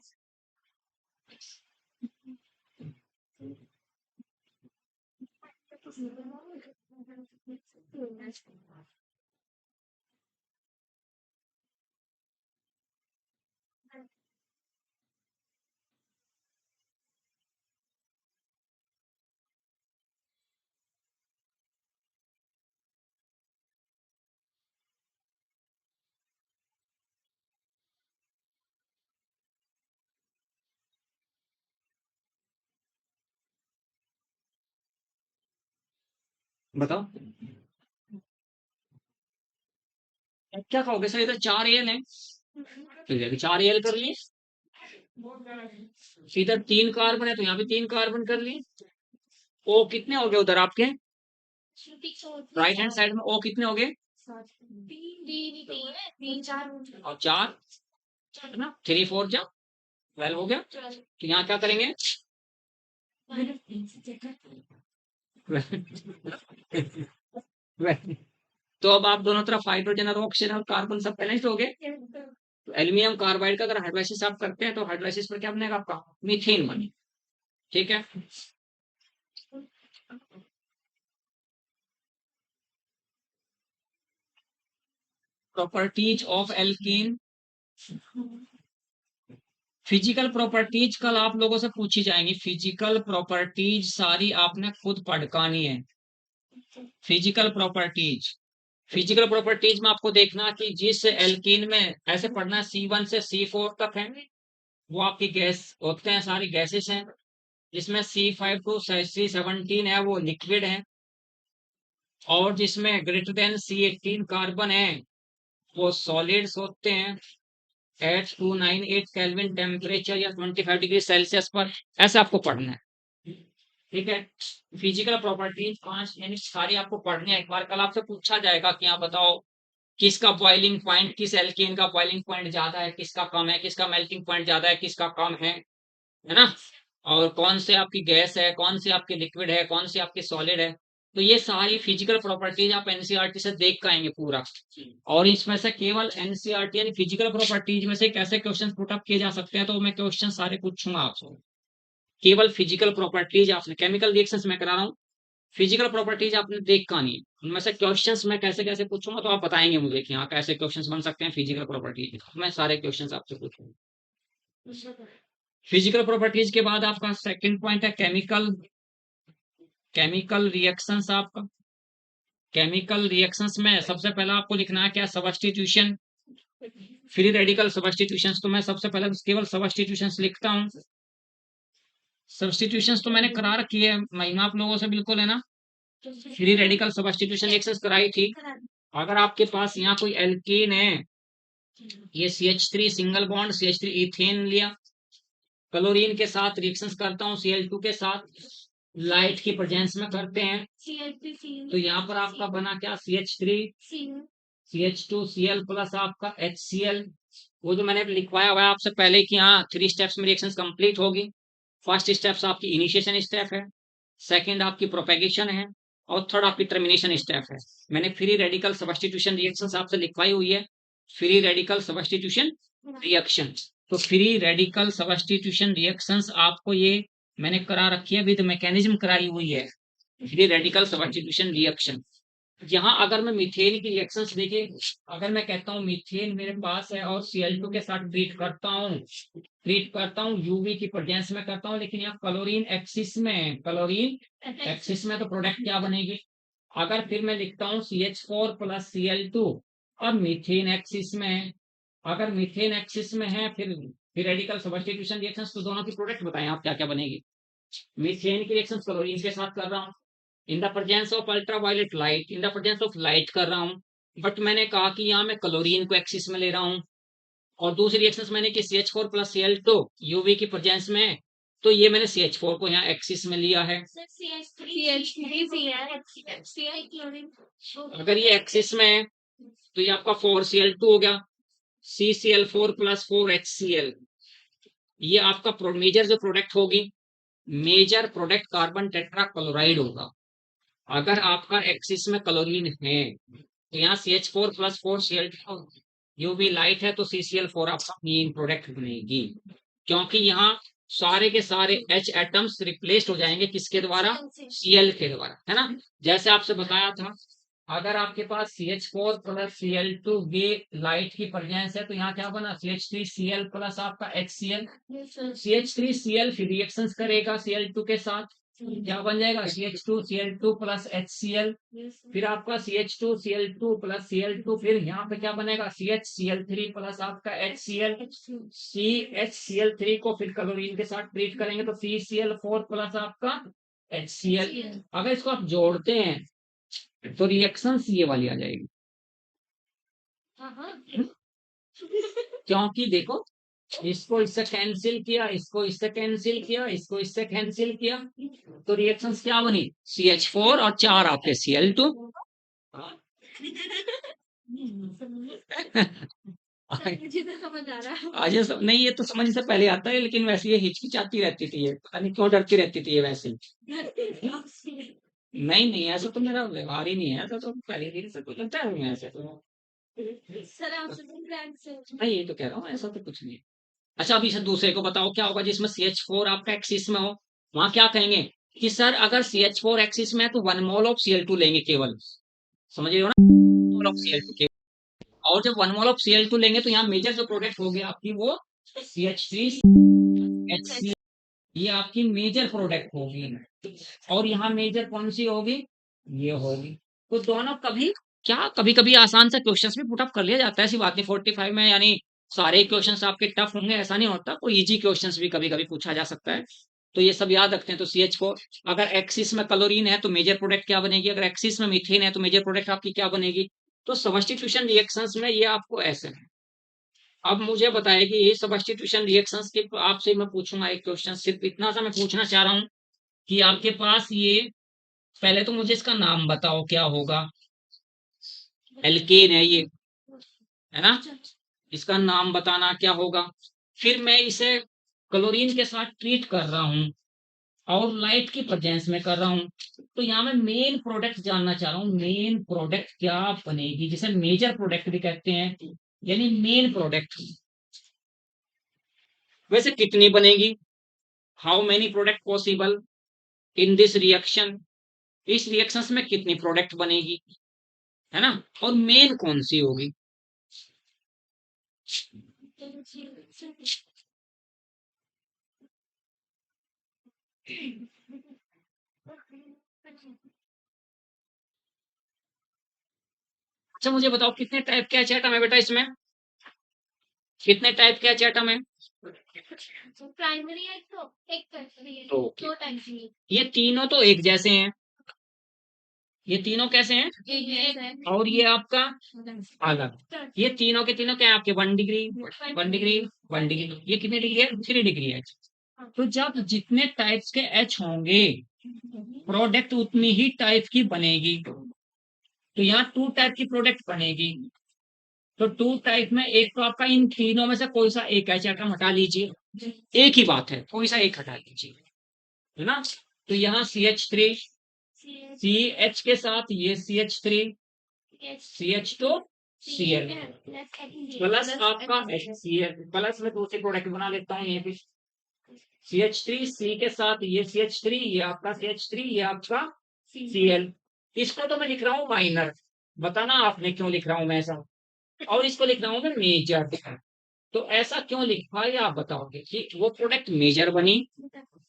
बताओ क्या कहोगे सर, इधर 4 एल है, तो इधर भी 4 एल कर लिए, इधर 3 कार्बन है तो यहाँ भी 3 कार्बन कर लिए। ओ कितने हो गए उधर आपके राइट हैंड साइड में, ओ कितने हो गए? और 4 है ना, 3 4 जा 12 हो गया। तो यहाँ क्या करेंगे? तो अब आप दोनों तरफ हाइड्रोजन और ऑक्सीजन और कार्बन सब बैलेंस्ड हो गए। तो एल्यूमिनियम कार्बाइड का अगर हाइड्रोलाइसिस आप करते हैं तो हाइड्रोलाइसिस पर क्या बनेगा आपका? मीथेन बने। ठीक है, properties of alkene. Physical properties कल आप लोगों से पूछी जाएंगी, फिजिकल प्रॉपर्टीज सारी आपने खुद पढ़कानी है। फिजिकल प्रॉपर्टीज, फिजिकल प्रॉपर्टीज में आपको देखना कि जिस एल्कीन में ऐसे पढ़ना C1 से C4 तक है वो आपकी गैस होते हैं, सारी गैसेस हैं। जिसमें C5 टू C17 है वो लिक्विड है, और जिसमें ग्रेटर देन C18 कार्बन है वो सॉलिड्स होते हैं एट 298 केल्विन टेम्परेचर या 25 डिग्री सेल्सियस पर। ऐसा आपको पढ़ना है। ठीक है, फिजिकल प्रॉपर्टीज 5 यानी सारी आपको पढ़नी है। एक बार कल आपसे पूछा जाएगा कि आप बताओ किसका बॉइलिंग पॉइंट, किस एल्केन का बॉइलिंग पॉइंट ज्यादा है, किसका कम है, किसका मेल्टिंग पॉइंट ज्यादा है, किसका कम है ना। और कौन से आपकी गैस है, कौन से आपके लिक्विड है, कौन से आपके सॉलिड है। तो ये सारी फिजिकल प्रॉपर्टीज आप एनसीईआरटी से देख के आएंगे पूरा। और इसमें से केवल एनसीईआरटी यानी फिजिकल प्रॉपर्टीज में से कैसे क्वेश्चन पुट अप किए जा सकते हैं, तो मैं क्वेश्चन सारे पूछूंगा आपसे। केवल फिजिकल प्रॉपर्टीज आपने, केमिकल रिएक्शंस में करा रहा हूँ, फिजिकल प्रॉपर्टीज आपने देख का नहीं, उनमें से क्वेश्चंस मैं कैसे कैसे पूछूंगा तो आप बताएंगे मुझे कि हाँ कैसे क्वेश्चंस बन सकते हैं फिजिकल प्रॉपर्टीज। मैं सारे क्वेश्चंस आपसे पूछूंगा। फिजिकल प्रॉपर्टीज के बाद आपका सेकंड पॉइंट है केमिकल, केमिकल रिएक्शंस। आपका केमिकल रिएक्शंस में सबसे पहला आपको लिखना है क्या? Substitution, free radical substitutions. तो मैं सबसे पहले केवल सबस्टिट्यूशंस लिखता हूँ। सब्सटीट्यूशंस तो मैंने करा रखी है, महिमा आप लोगों से बिल्कुल है ना, फ्री रेडिकल सबस्टिट्यूशन रिएक्शंस कराई थी। अगर आपके पास यहाँ कोई एल्कीन है, ये CH3 single bond CH3 ethane लिया, क्लोरीन के साथ रिएक्शंस करता हूँ Cl2 के साथ, लाइट की प्रेजेंस में करते हैं CH3 तो यहाँ पर आपका बना क्या CH3 CH2Cl प्लस आपका HCl। वो जो मैंने लिखवाया हुआ है आपसे पहले कि हाँ 3 स्टेप्स में रिएक्शन कंप्लीट होगी। फर्स्ट स्टेप्स आपकी इनिशिएशन स्टेप है, सेकंड आपकी प्रोपेगेशन है और थर्ड आपकी टर्मिनेशन स्टेप है। मैंने फ्री रेडिकल सब्स्टिट्यूशन रिएक्शंस आपसे लिखवाई हुई है, फ्री रेडिकल सब्स्टिट्यूशन रिएक्शन। तो फ्री रेडिकल सब्स्टिट्यूशन रिएक्शंस आपको ये मैंने करा रखी है, विद मैकेनिज्म कराई हुई है फ्री रेडिकल सब्स्टिट्यूशन रिएक्शन। यहाँ अगर मैं मीथेन की रिएक्शंस देखिए, अगर मैं कहता हूँ मीथेन मेरे पास है और Cl2 के साथ ट्रीट करता हूँ यूवी की प्रेजेंस में करता हूँ, लेकिन यहाँ क्लोरीन एक्सिस में, क्लोरीन एक्सिस में तो प्रोडक्ट क्या बनेगी। अगर फिर मैं लिखता हूँ CH4 प्लस Cl2 और मीथेन एक्सिस में, अगर मीथेन एक्सिस में है फिर रेडिकल सब्स्टिट्यूशन रिएक्शंस, तो दोनों की प्रोडक्ट बताएं आप क्या क्या बनेगी। मीथेन की रिएक्शन क्लोरीन के साथ कर रहा हूँ in the presence of ultraviolet light, in the presence of light कर रहा हूँ, बट मैंने कहा कि यहाँ मैं क्लोरीन को एक्सिस में ले रहा हूँ। और दूसरी रिएक्शन मैंने की CH4 प्लस Cl2 यूवी की प्रेजेंस में, तो ये मैंने CH4 को यहाँ एक्सिस में लिया है। अगर ये एक्सिस में है तो ये आपका 4Cl2 हो गया, CCl4 प्लस 4HCl। ये आपका मेजर जो प्रोडक्ट होगी, major product carbon tetra chloride होगा। अगर आपका एक्सिस में क्लोरीन है तो यहाँ CH4 plus 4Cl2 UV light है तो CCl4 आपका मेन प्रोडक्ट बनेगी, क्योंकि यहाँ सारे के सारे H एटम्स रिप्लेस्ड हो जाएंगे किसके द्वारा, Cl के द्वारा, है ना। जैसे आपसे बताया था, अगर आपके पास CH4 प्लस Cl2 ये लाइट की प्रेजेंस है तो यहाँ क्या बना CH3Cl प्लस आपका HCl। CH3Cl फिर रिएक्शंस करेगा Cl2 के साथ, क्या बन जाएगा CH2Cl2 प्लस HCl। फिर आपका CH2Cl2 प्लस Cl2, फिर यहाँ पे क्या बनेगा CHCl3 प्लस आपका HCl। CHCl3 को फिर क्लोरीन के साथ ट्रीट करेंगे तो CCl4 प्लस आपका HCl। अगर इसको आप जोड़ते हैं तो रिएक्शंस ये वाली आ जाएगी, क्योंकि देखो इसको इससे कैंसिल किया, इसको इससे कैंसिल किया, इसको इससे कैंसिल किया, तो रिएक्शंस क्या बनी CH4 और 4 आपके Cl2। समझ आ रहा है। आज ये सब नहीं, ये तो समझ से पहले आता है, लेकिन वैसे ये हिचकिचाती रहती थी, ये पता नहीं क्यों डरती रहती थी ये वैसे। नहीं नहीं, ऐसा तो मेरा व्यवहार ही नहीं है, ऐसा तो पहले दिन से कुछ लगता है ऐसे तो। सर आपसे नहीं ये तो कह रहा हूँ, ऐसा तो कुछ नहीं है। अच्छा अभी से दूसरे को बताओ क्या होगा जिसमें CH4 आपका एक्सिस में हो, वहां क्या कहेंगे कि सर अगर CH4 एक्सिस में है तो 1 मोल ऑफ Cl2 लेंगे केवल, समझ रहे हो ना, मोल ऑफ Cl2 केवल। और जब 1 मोल ऑफ Cl2 लेंगे तो यहाँ मेजर जो प्रोडक्ट होगी आपकी वो CH3HCl, ये आपकी मेजर प्रोडक्ट होगी। और यहाँ मेजर कौन सी होगी, ये होगी। तो दोनों कभी क्या, कभी कभी आसान से क्वेश्चंस भी पुटअप कर लिया जाता है, ऐसी बात नहीं 45 में यानी सारे क्वेश्चंस आपके टफ होंगे ऐसा नहीं होता, कोई इजी क्वेश्चंस भी कभी कभी पूछा जा सकता है। तो ये सब याद रखते हैं। तो CH4 अगर एक्सिस में क्लोरीन है तो मेजर प्रोडक्ट क्या बनेगी, अगर एक्सिस में मीथेन है तो मेजर प्रोडक्ट आपकी क्या बनेगी। तो सब्स्टिट्यूशन रिएक्शंस में ये आपको ऐसे है। अब मुझे बताइए कि ये सब्स्टिट्यूशन रिएक्शंस के आपसे मैं पूछूंगा एक क्वेश्चन, सिर्फ इतना सा मैं पूछना चाह रहा हूँ कि आपके पास ये, पहले तो मुझे इसका नाम बताओ क्या होगा। एल्केन है ये, है ना, इसका नाम बताना क्या होगा। फिर मैं इसे क्लोरीन के साथ ट्रीट कर रहा हूँ और लाइट की प्रेजेंस में कर रहा हूँ, तो यहाँ मैं मेन प्रोडक्ट जानना चाह रहा हूँ, मेन प्रोडक्ट क्या बनेगी, जिसे मेजर प्रोडक्ट भी कहते हैं, यानी मेन प्रोडक्ट वैसे कितनी बनेगी, how many product possible in this reaction, इस रिएक्शन में कितनी प्रोडक्ट बनेगी, है ना, और मेन कौन सी होगी। अच्छा मुझे बताओ कितने टाइप के एटम है बेटा इसमें, कितने टाइप के एटम है। प्राइमरी है तो एक तरफी है, ओके, दो टाइप की ये तीनों तो एक जैसे हैं, ये तीनों कैसे हैं, है। और ये आपका अलग, ये तीनों के तीनों क्या है आपके 1 डिग्री 1 डिग्री 1 डिग्री, ये कितने डिग्री है 3 डिग्री है। तो जब जितने टाइप्स के H होंगे प्रोडक्ट उतनी ही टाइप की बनेगी। तो यहाँ 2 टाइप की प्रोडक्ट बनेगी। तो 2 टाइप में एक तो आपका इन तीनों में से कोई सा एक है, एटम हटा लीजिए, एक ही बात है, कोई सा एक हटा लीजिए, है ना। तो यहाँ CH3, CH के साथ ये CH3, CH2, Cl प्लस आपका HCl, प्लस में दूसरी प्रोडक्ट बना लेता हूँ ये भी, CH3, C के साथ ये CH3, ये आपका CH3, ये आपका Cl। इसको तो मैं लिख रहा हूँ माइनर, बताना आपने क्यों लिख रहा हूँ मैं ऐसा, और इसको लिख रहा हूँ मैं मेजर। तो ऐसा क्यों लिखा है आप बताओगे कि वो प्रोडक्ट मेजर बनी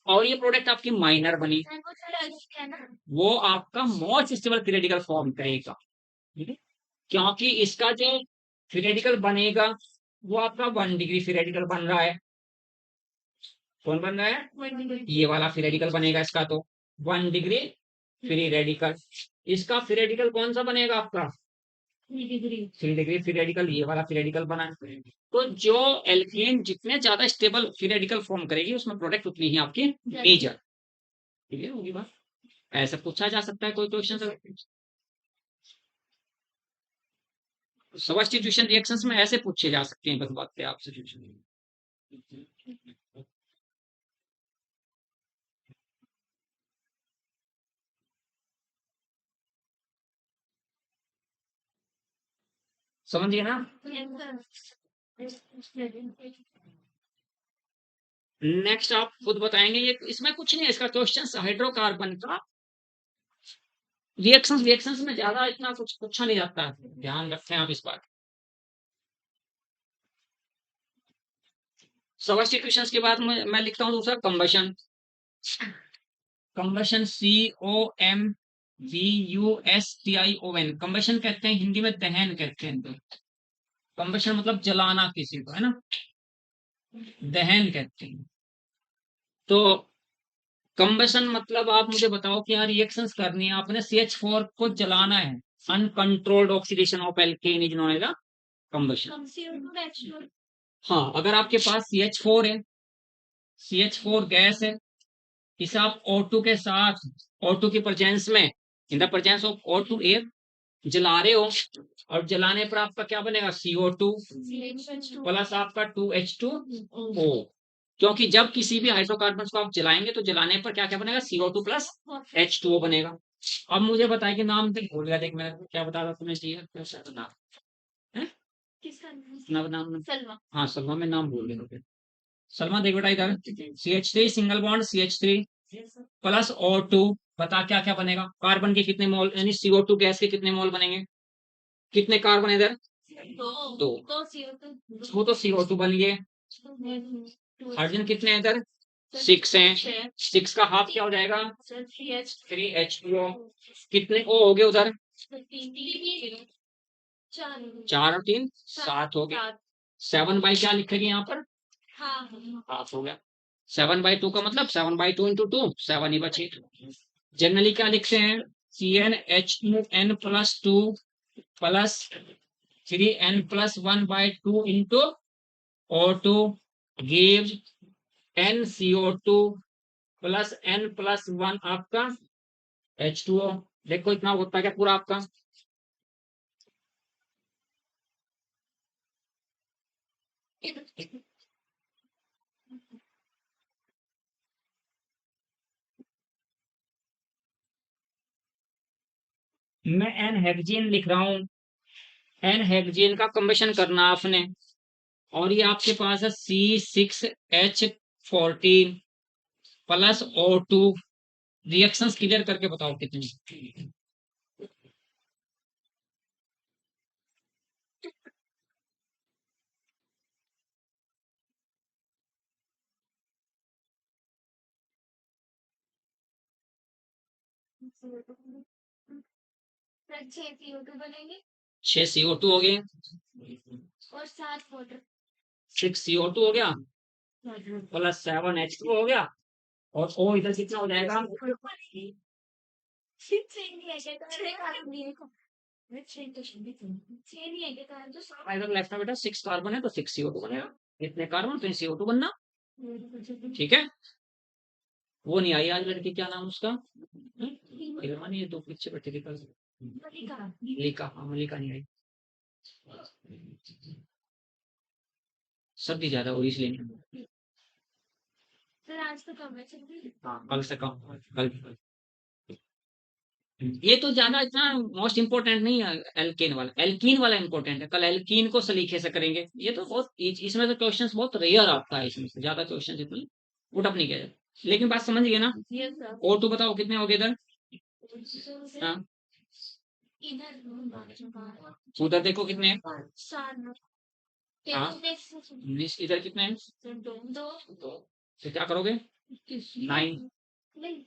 और ये प्रोडक्ट आपकी माइनर बनी, वो आपका मोस्ट स्टेबल पीरियडिकल फॉर्म करेगा, ठीक है? क्योंकि इसका जो पीरियडिकल बनेगा वो आपका 1 डिग्री पीरियडिकल बन रहा है। कौन बन रहा है? ये वाला पीरियडिकल बनेगा इसका, तो 1 डिग्री पीरियडिकल। इसका पीरियडिकल कौन सा बनेगा आपका? 3 डिग्री पीरियडिकल, ये वाला पीरियडिकल बना। तो जो एल्केन जितने ज्यादा स्टेबल पीरियडिकल फॉर्म करेगी उसमें प्रोडक्ट उतनी ही आपकी मेजर, ठीक है, होगी बात। ऐसा पूछा जा सकता है कोई क्वेश्चन। सब्स्टिट्यूशन रिएक्शंस में ऐसे पूछे जा सकते हैं, बस बात पे आपसे। समझिए ना। नेक्स्ट आप खुद बताएंगे, ये इसमें कुछ नहीं है, इसका क्वेश्चन हाइड्रोकार्बन का रिएक्शंस में ज्यादा इतना कुछ पूछा नहीं जाता है, ध्यान रखें आप इस बात। सब्स्टिट्यूशंस के बाद मैं लिखता हूँ दूसरा कंबशन। कंबशन COMBUSTION, कंबशन कहते हैं हिंदी में, दहन कहते हैं। कंबशन मतलब जलाना किसी को, है ना, दहन कहते हैं। तो कंबशन मतलब आप मुझे बताओ कि यहाँ रिएक्शंस करनी है आपने, CH4 को जलाना है, uncontrolled oxidation of alkane is known as a combustion. हाँ, अगर आपके पास CH4 है, CH4 गैस है, इसे आप O2 के साथ, O2 की प्रेजेंस में, in the presence of O2 air जला रहे हो, और जलाने पर आपका क्या बनेगा? CO2 प्लस आपका 2H2O। क्योंकि जब किसी भी हाइड्रोकार्बन को आप जलाएंगे तो जलाने पर क्या क्या बनेगा? CO2 प्लस H2O बनेगा। अब मुझे बताए कि नाम तो भूल गया, देख मैं क्या बता रहा तुम्हें चाहिए नाम है, नाम सलमा। हाँ सलमा, में नाम भूल गया। सलमा देख बेटा इधर, CH3 single bond CH3 plus O2, बता क्या क्या बनेगा? कार्बन के कितने मोल, यानी CO2 गैस के कितने मोल बनेंगे? कितने कार्बन इधर? दो। वो तो CO2 बन गए। हाइड्रोजन कितने इधर? 6 हैं। 6 का हाफ क्या हो जाएगा? 3H2O। कितने O हो गए उधर? 4 और 3 7 हो गए। 7 बाई क्या लिखेगी यहाँ पर? हाफ हो गया। 7/2 का मतलब 7/2 इंटू 2, 7 ही बचे। जनरली क्या लिखते हैं? CnH2n plus 2 plus 3n plus 1/2 into O2 give NCO2 plus n plus 1 आपका H2O। देखो इतना होता है क्या पूरा आपका? मैं एन हेक्जीन लिख रहा हूं, एन हेक्जीन का कम्बिशन करना आपने, और ये आपके पास है C6H14 plus O2। Reactions clear करके बताओ कितनी? बनेंगे 6 CO2 हो गए और 7 वाटर, 6 CO2 हो गया प्लस 7 H2 हो गया, और O इधर कितना हो जाएगा? इधर लेफ्ट में बेटा 6 कार्बन है तो 6 CO2 बनेगा। इतने कार्बन तो CO2 बनना, ठीक है। वो नहीं आई आज लड़की, क्या नाम उसका? इल्मा नहीं, ये दो पीछे बैठी थी कल। मलिका, हाँ मलिका नहीं आई। सर्दी ज्यादा हो रही इसलिए नहीं आई। सर आज तो कम है सर्दी। हाँ कल से कम, कल। ये तो ज्यादा इतना मोस्ट इंपोर्टेंट नहीं है। एल्कीन वाला इंपोर्टेंट है, कल एल्कीन को सलीके से करेंगे। ये तो बहुत इसमें तो क्वेश्चंस बहुत रेयर आता है, इसमें से ज्यादा क्वेश्चंस इतने पुट अप नहीं किया जाता। लेकिन बात समझ गए ना? Yes sir. और टू बताओ कितने हो गए इधर? हाँ इधर उधर देखो कितने हैं। 4 हाँ 19, इधर कितने हैं? 2 तो क्या करोगे? 9। नहीं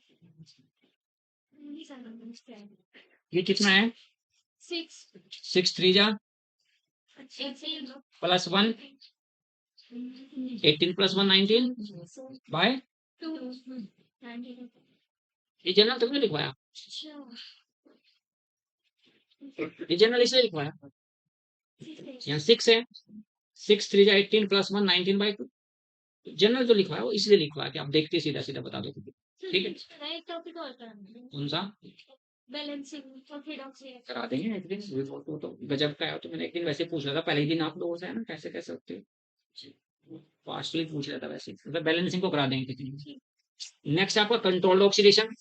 ये कितना है? 6 6 3 जा प्लस 1 18 प्लस 1 19 बाय। 2 ये जनरल तुमने लिखवाया, ये जनरल इसलिए लिखवाया। यहाँ 6 है, 6 3 जा 18 प्लस 1 19 बाई 2। जनरल जो लिखवाया वो इसलिए लिखवाया कि आप देखते सीधा सीधा बता दो। ठीक है, एक टॉपिक और करना है, कौन सा? बैलेंसिंग और फिडॉक्सी। करा देंगे एक दिन। वो तो गजब का है। तो मैंने एक दिन वैसे पूछ रहा था पहले ही दिन आप लोगों से, है ना, कैसे कैसे होते हो, फास्टली पूछ रहा था वैसे। मतलब बैलेंसिंग को करा देंगे किसी दिन। नेक्स्ट आपका कंट्रोल्ड ऑक्सीडेशन।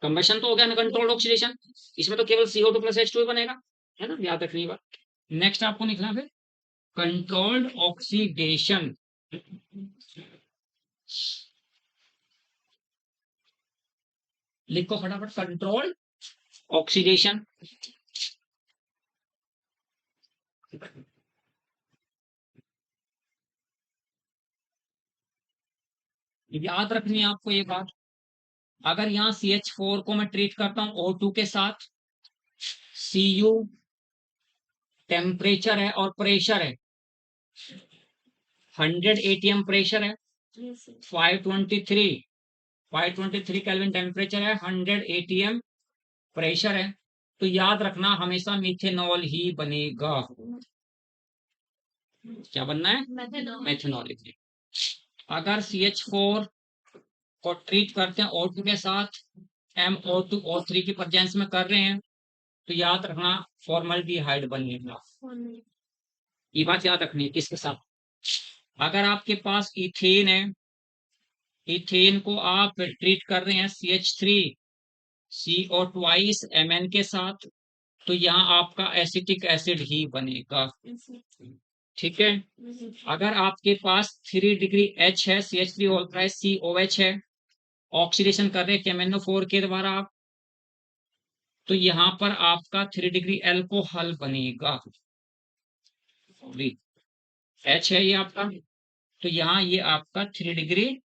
कंबशन तो हो गया ना, कंट्रोल्ड ऑक्सीडेशन। इसमें तो केवल CO2 प्लस H2 बनेगा, है ना, याद रखने की बात। नेक्स्ट आपको लिखना है कंट्रोल्ड ऑक्सीडेशन। लिखो फटाफट, कंट्रोल्ड ऑक्सीडेशन। याद रखनी है आपको ये बात। अगर यहाँ CH4 को मैं ट्रीट करता हूं O2 के साथ, Cu टेम्परेचर है और प्रेशर है, 100 ATM प्रेशर है, 523 केल्विन टेम्परेचर है, 100 ATM प्रेशर है। तो याद रखना हमेशा मिथेनॉल ही बनेगा। क्या बनना है? मेथेनॉल। अगर CH4 को ट्रीट करते हैं O2 के साथ, MO2O3 की प्रेजेंस में कर रहे हैं, तो याद रखना फॉर्मल्डिहाइड बनेगा। ये बात याद रखनी है। किसके साथ? अगर आपके पास इथेन है, इथेन को आप ट्रीट कर रहे हैं CH3CO ट्वाइस Mn के साथ, तो यहाँ आपका एसिटिक एसिड ही बनेगा। ठीक है। अगर आपके पास 3 डिग्री H है, CH3 होल प्राइस COH है, ऑक्सीडेशन कर रहे हैं KMnO4 के द्वारा आप, तो यहाँ पर आपका 3 डिग्री एल्कोहल बनेगा। H है ये आपका, तो यहाँ ये आपका 3 डिग्री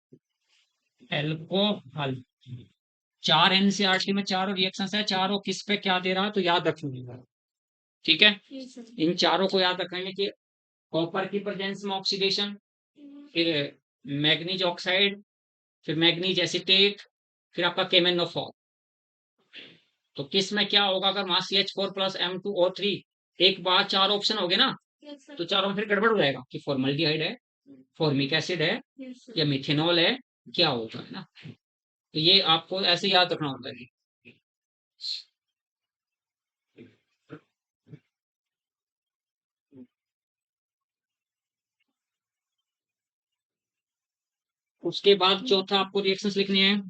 एल्कोहल। 4 NCERT में चारों रिएक्शंस है, चारों किस पे क्या दे रहा है तो याद रखेंगे। ठीक है, इन चारों को याद रखेंगे कि कॉपर की प्रेजेंस में ऑक्सीडेशन, फिर मैग्नीज ऑक्साइड, फिर मैग्नीज एसिटेट, फिर आपका KMnO4। तो किस में क्या होगा अगर वहां CH4 प्लस M2O3 एक बार 4 ऑप्शन हो गए ना, तो चारों में फिर गड़बड़ हो जाएगा कि फॉर्मल्डिहाइड है, फॉर्मिक एसिड है, या मिथेनॉल है, क्या होगा, है ना। तो ये आपको ऐसे याद रखना होता है। उसके बाद चौथा आपको रिएक्शंस लिखनी है,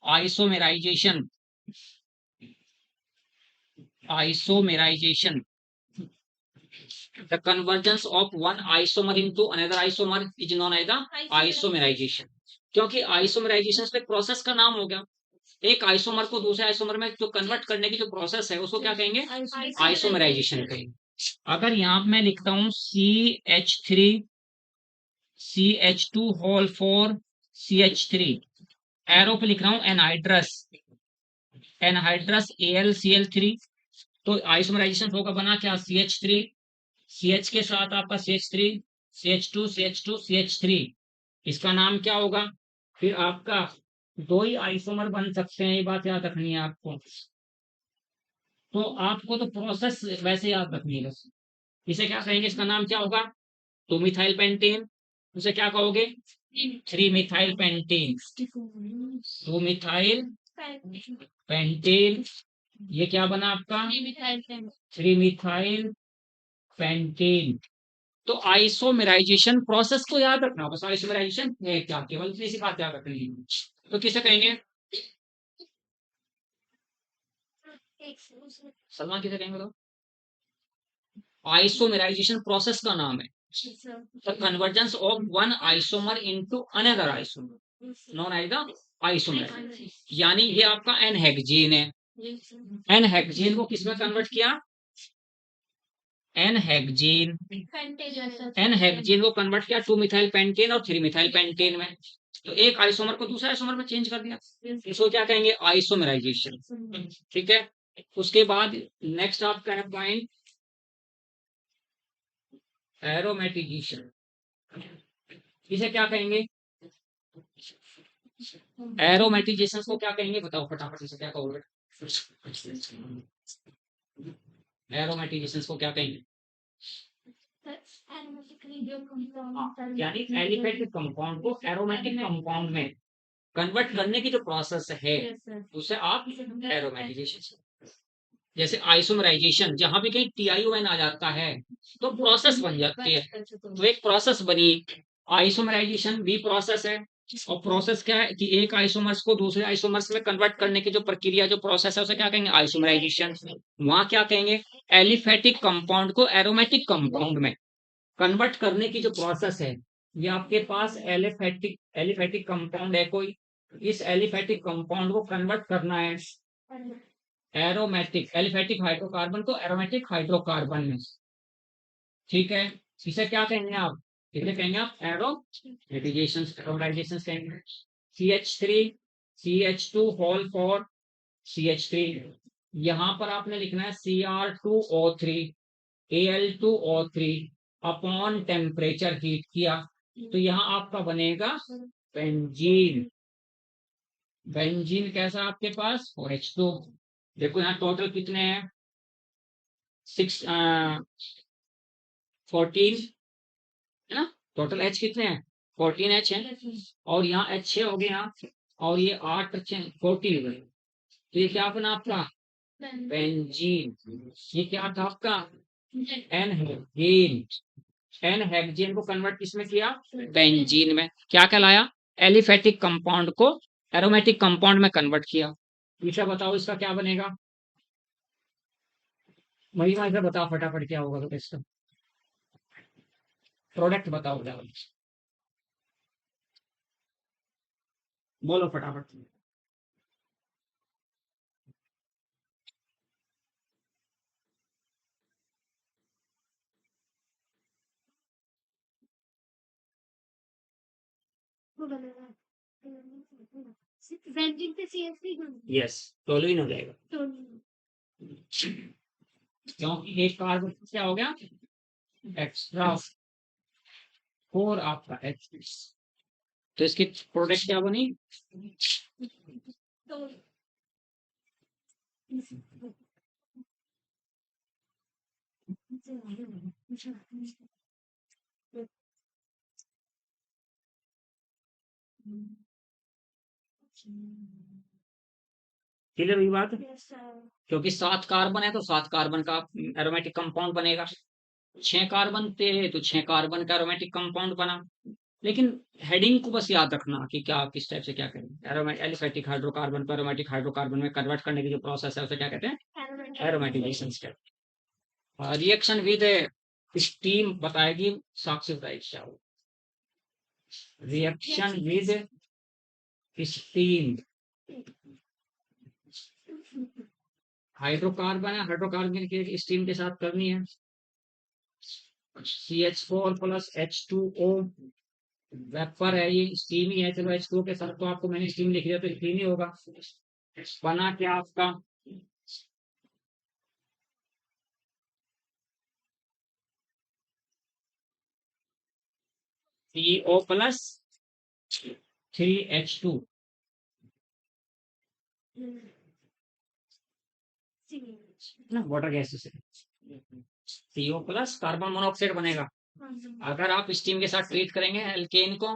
isomerisation. Isomerisation, the convergence of one isomer into another isomer is known as the isomerization। क्योंकि आइसोमेराइजेशन तो एक प्रोसेस का नाम हो गया। एक आइसोमर को दूसरे आइसोमर में जो कन्वर्ट करने की जो प्रोसेस है उसको क्या कहेंगे? आइसोमेराइजेशन कहेंगे। अगर यहाँ मैं लिखता हूँ CH3CH2 होल 4 CH3, एरो पे लिख रहा हूँ एनहाइड्रस AlCl3, तो आइसोमेराइजेशन होगा बना क्या? CH3 CH के साथ आपका CH3 CH2 CH2 CH3, इसका नाम क्या होगा? फिर आपका 2 ही आइसोमर बन सकते हैं, ये बात याद रखनी है आपको। तो आपको तो प्रोसेस वैसे याद रखनी है बस। इसे क्या कहेंगे? इसका नाम क्या होगा? 2 मिथाइल पेंटेन। उसे क्या कहोगे? 3 मिथाइल पेंटीन, 2 मिथाइल पेंटीन, ये क्या बना आपका 3 मिथाइल पेंटीन। तो आइसोमेराइजेशन प्रोसेस को याद रखना, बस आइसोमेराइजेशन है क्या, केवल इतनी सी बात याद रखनी है। तो किसे कहेंगे, सलमान किसे कहेंगे बताओ, आइसोमेराइजेशन प्रोसेस का नाम है the convergence of one isomer into another isomer known as the isomerization. यानी ये आपका एन हेक्सेन है, एन हेक्सेन को किसमें कन्वर्ट किया, एन हेक्सेन, एन हेक्सेन को कन्वर्ट किया 2 मिथाइल पेंटेन और 3 मिथाइल पेंटेन में। तो एक आइसोमर को दूसरे आइसोमर में चेंज कर दिया, इसको क्या कहेंगे आइसोमेराइजेशन। ठीक है, उसके बाद नेक्स्ट आपका है पॉइंट एरोमेटिजेशन। इसे क्या कहेंगे, एरोमेटिजेशन को क्या कहेंगे बताओ फटाफट, इसे क्या कहोगे, एरोमेटिजेशन को क्या कहेंगे, यानी एलिफेटिक कंपाउंड को एरोमेटिक कंपाउंड में कन्वर्ट करने की जो प्रोसेस है उसे आप एरोमेटिजेशन। जैसे आइसोमराइजेशन, जहां भी कहीं TiON आ जाता है तो प्रोसेस बन जाती है, तो एक प्रोसेस बनी। आइसोमराइजेशन भी प्रोसेस है, और प्रोसेस क्या है कि एक आइसोमर्स को दूसरे आइसोमर्स में कन्वर्ट करने की जो प्रक्रिया जो प्रोसेस है उसे क्या कहेंगे आइसोमराइजेशन। वहां क्या कहेंगे एलिफेटिक कंपाउंड को एरोमेटिक कंपाउंड में कन्वर्ट करने की जो प्रोसेस है, ये आपके पास एलिफेटिक एलिफेटिक कंपाउंड है कोई, इस एलिफेटिक कंपाउंड को कन्वर्ट करना है एरोमेटिक एलिफेटिक हाइड्रोकार्बन को एरोमेटिक हाइड्रोकार्बन में। ठीक है, इसे क्या कहेंगे आप, इसे कहेंगे आप एरोमेटिजेशन, एरोमेटाइजेशन कहेंगे। CH3 CH2 whole for CH3, यहां पर आपने लिखना है Cr2O3 Al2O3 upon temperature heat किया, तो यहां आपका बनेगा बेंजीन। बेंजीन कैसा आपके पास OH2। देखो यहाँ टोटल कितने हैं 14 है ना, टोटल H कितने हैं 14 H है, और यहाँ H6 हो गया, और ये 8 14 हुए, तो ये क्या बना आपका बेंजीन। ये क्या था आपका एन हेक्सेन, एन हेक्सेन को कन्वर्ट किसमें किया बेंजीन में, क्या कहलाया एलिफेटिक कंपाउंड को एरोमेटिक कंपाउंड में कन्वर्ट किया। इसे बताओ इसका क्या बनेगा, महिमा इसे बताओ फटाफट क्या होगा, तो इसका प्रोडक्ट बताओ क्या होगा? बोलो फटाफट। बेंजीन पे CH3 यस, टोलुइन हो जाएगा, क्योंकि एक कार्बन क्या हो गया एक्स्ट्रा 4 आपका H, तो इसकी प्रोडक्ट क्या बनी क्लियर हुई बात, क्योंकि 7 कार्बन है तो 7 कार्बन का एरोमेटिक कंपाउंड बनेगा, 6 कार्बन थे तो 6 कार्बन का एरोमेटिक कंपाउंड बना। लेकिन हेडिंग को बस याद रखना कि क्या किस टाइप से क्या करें, एलिफेटिक हाइड्रोकार्बन को एरोमेटिक हाइड्रोकार्बन में कन्वर्ट करने की जो प्रोसेस है उसे क्या कहते हैं एरोमेटिजेशन स्टेप। रिएक्शन विद स्टीम बताएगी, साक्षी बताएगी क्या हो, रिएक्शन विद स्टीम, हाइड्रोकार्बन है, हाइड्रोकार्बन की स्टीम के साथ करनी है, CH4 प्लस H2O वेपर है, ये स्टीम ही है, चलो H2O के साथ तो आपको मैंने स्टीम लिख दिया तो स्टीम ही होगा, बना क्या आपका CO प्लस 3H2 ना, वाटर गैस से CO प्लस कार्बन मोनोऑक्साइड बनेगा। अगर आप स्टीम के साथ ट्रीट करेंगे एल्केन को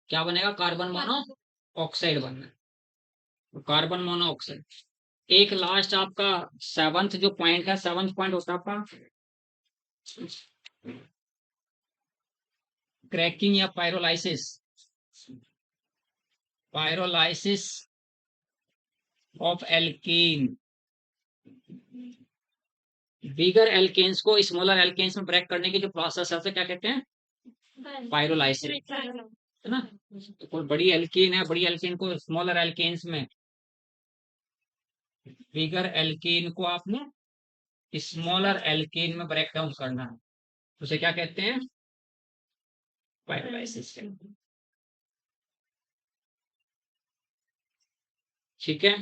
क्या बनेगा? कार्बन मोनो ऑक्साइड बनना है, कार्बन मोनो ऑक्साइड। एक लास्ट आपका सेवंथ जो पॉइंट है, सेवंथ पॉइंट होता है आपका क्रैकिंग या pyrolysis. Pyrolysis of alkene. Bigger alkanes को स्मॉलर एल्केन्स में ब्रेक करने की जो प्रोसेस है उसे क्या कहते हैं? पायरोलाइसिस, है ना। तो कोई बड़ी एल्कीन है, बड़ी एल्कीन को स्मॉलर एल्केन्स में, बिगर एल्कीन को आपने स्मॉलर एल्कीन में ब्रेक डाउन करना है, उसे क्या कहते हैं? पायरोलाइसिस। ठीक है,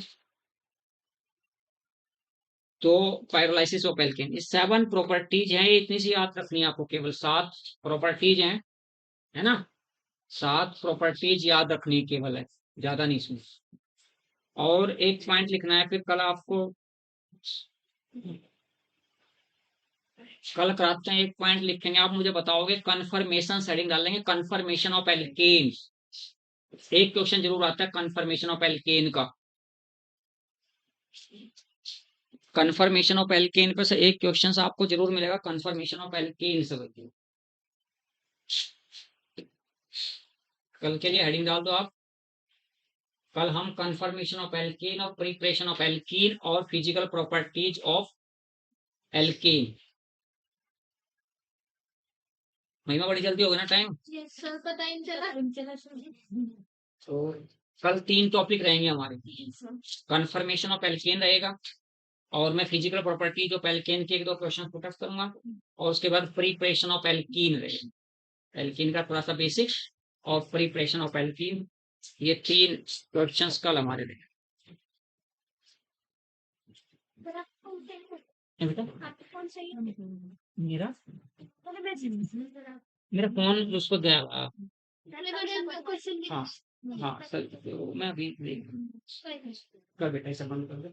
तो पायरोलाइसिस ऑफ एल्केन, ये 7 प्रॉपर्टीज हैं, ये इतनी सी याद रखनी है आपको, केवल 7 प्रॉपर्टीज हैं, है ना। 7 प्रॉपर्टीज याद रखनी केवल है, ज्यादा नहीं इसमें। और एक पॉइंट लिखना है, फिर कल आपको, कल कराते हैं, एक पॉइंट लिखेंगे, आप मुझे बताओगे कन्फर्मेशन हेडिंग डालेंगे, कन्फर्मेशन ऑफ एल्केन। एक क्वेश्चन जरूर आता है कन्फर्मेशन ऑफ एल्केन का, कन्फर्मेशन ऑफ एल्केन पर से एक क्वेश्चन आपको जरूर मिलेगा, कन्फर्मेशन ऑफ एल्केन से। कल के लिए हेडिंग डाल दो आप, कल हम कन्फर्मेशन ऑफ एल्केन और प्रिपरेशन ऑफ एल्कीन और फिजिकल प्रॉपर्टीज ऑफ एल्केन। महिमा बड़ी जल्दी हो गया ना टाइम, सर पता ही नहीं चला। तो कल 3 टॉपिक रहेंगे हमारे, कन्फर्मेशन ऑफ एल्केन रहेगा, और मैं फिजिकल प्रॉपर्टीज ऑफ एल्केन के 1-2 क्वेश्चन पुट अप करूंगा, और उसके बाद प्रिपरेशन ऑफ एल्कीन रहेगा, एल्कीन का थोड़ा सा बेसिक और प्रिपरेशन ऑफ एल्कीन, ये 3 क्वेश्चंस कल हमारे रहेंगे। बेटा मेरा मेरा फोन उसको गया। हाँ हाँ सर, तो मैं अभी कर बेटा ऐसा बंद कर दे।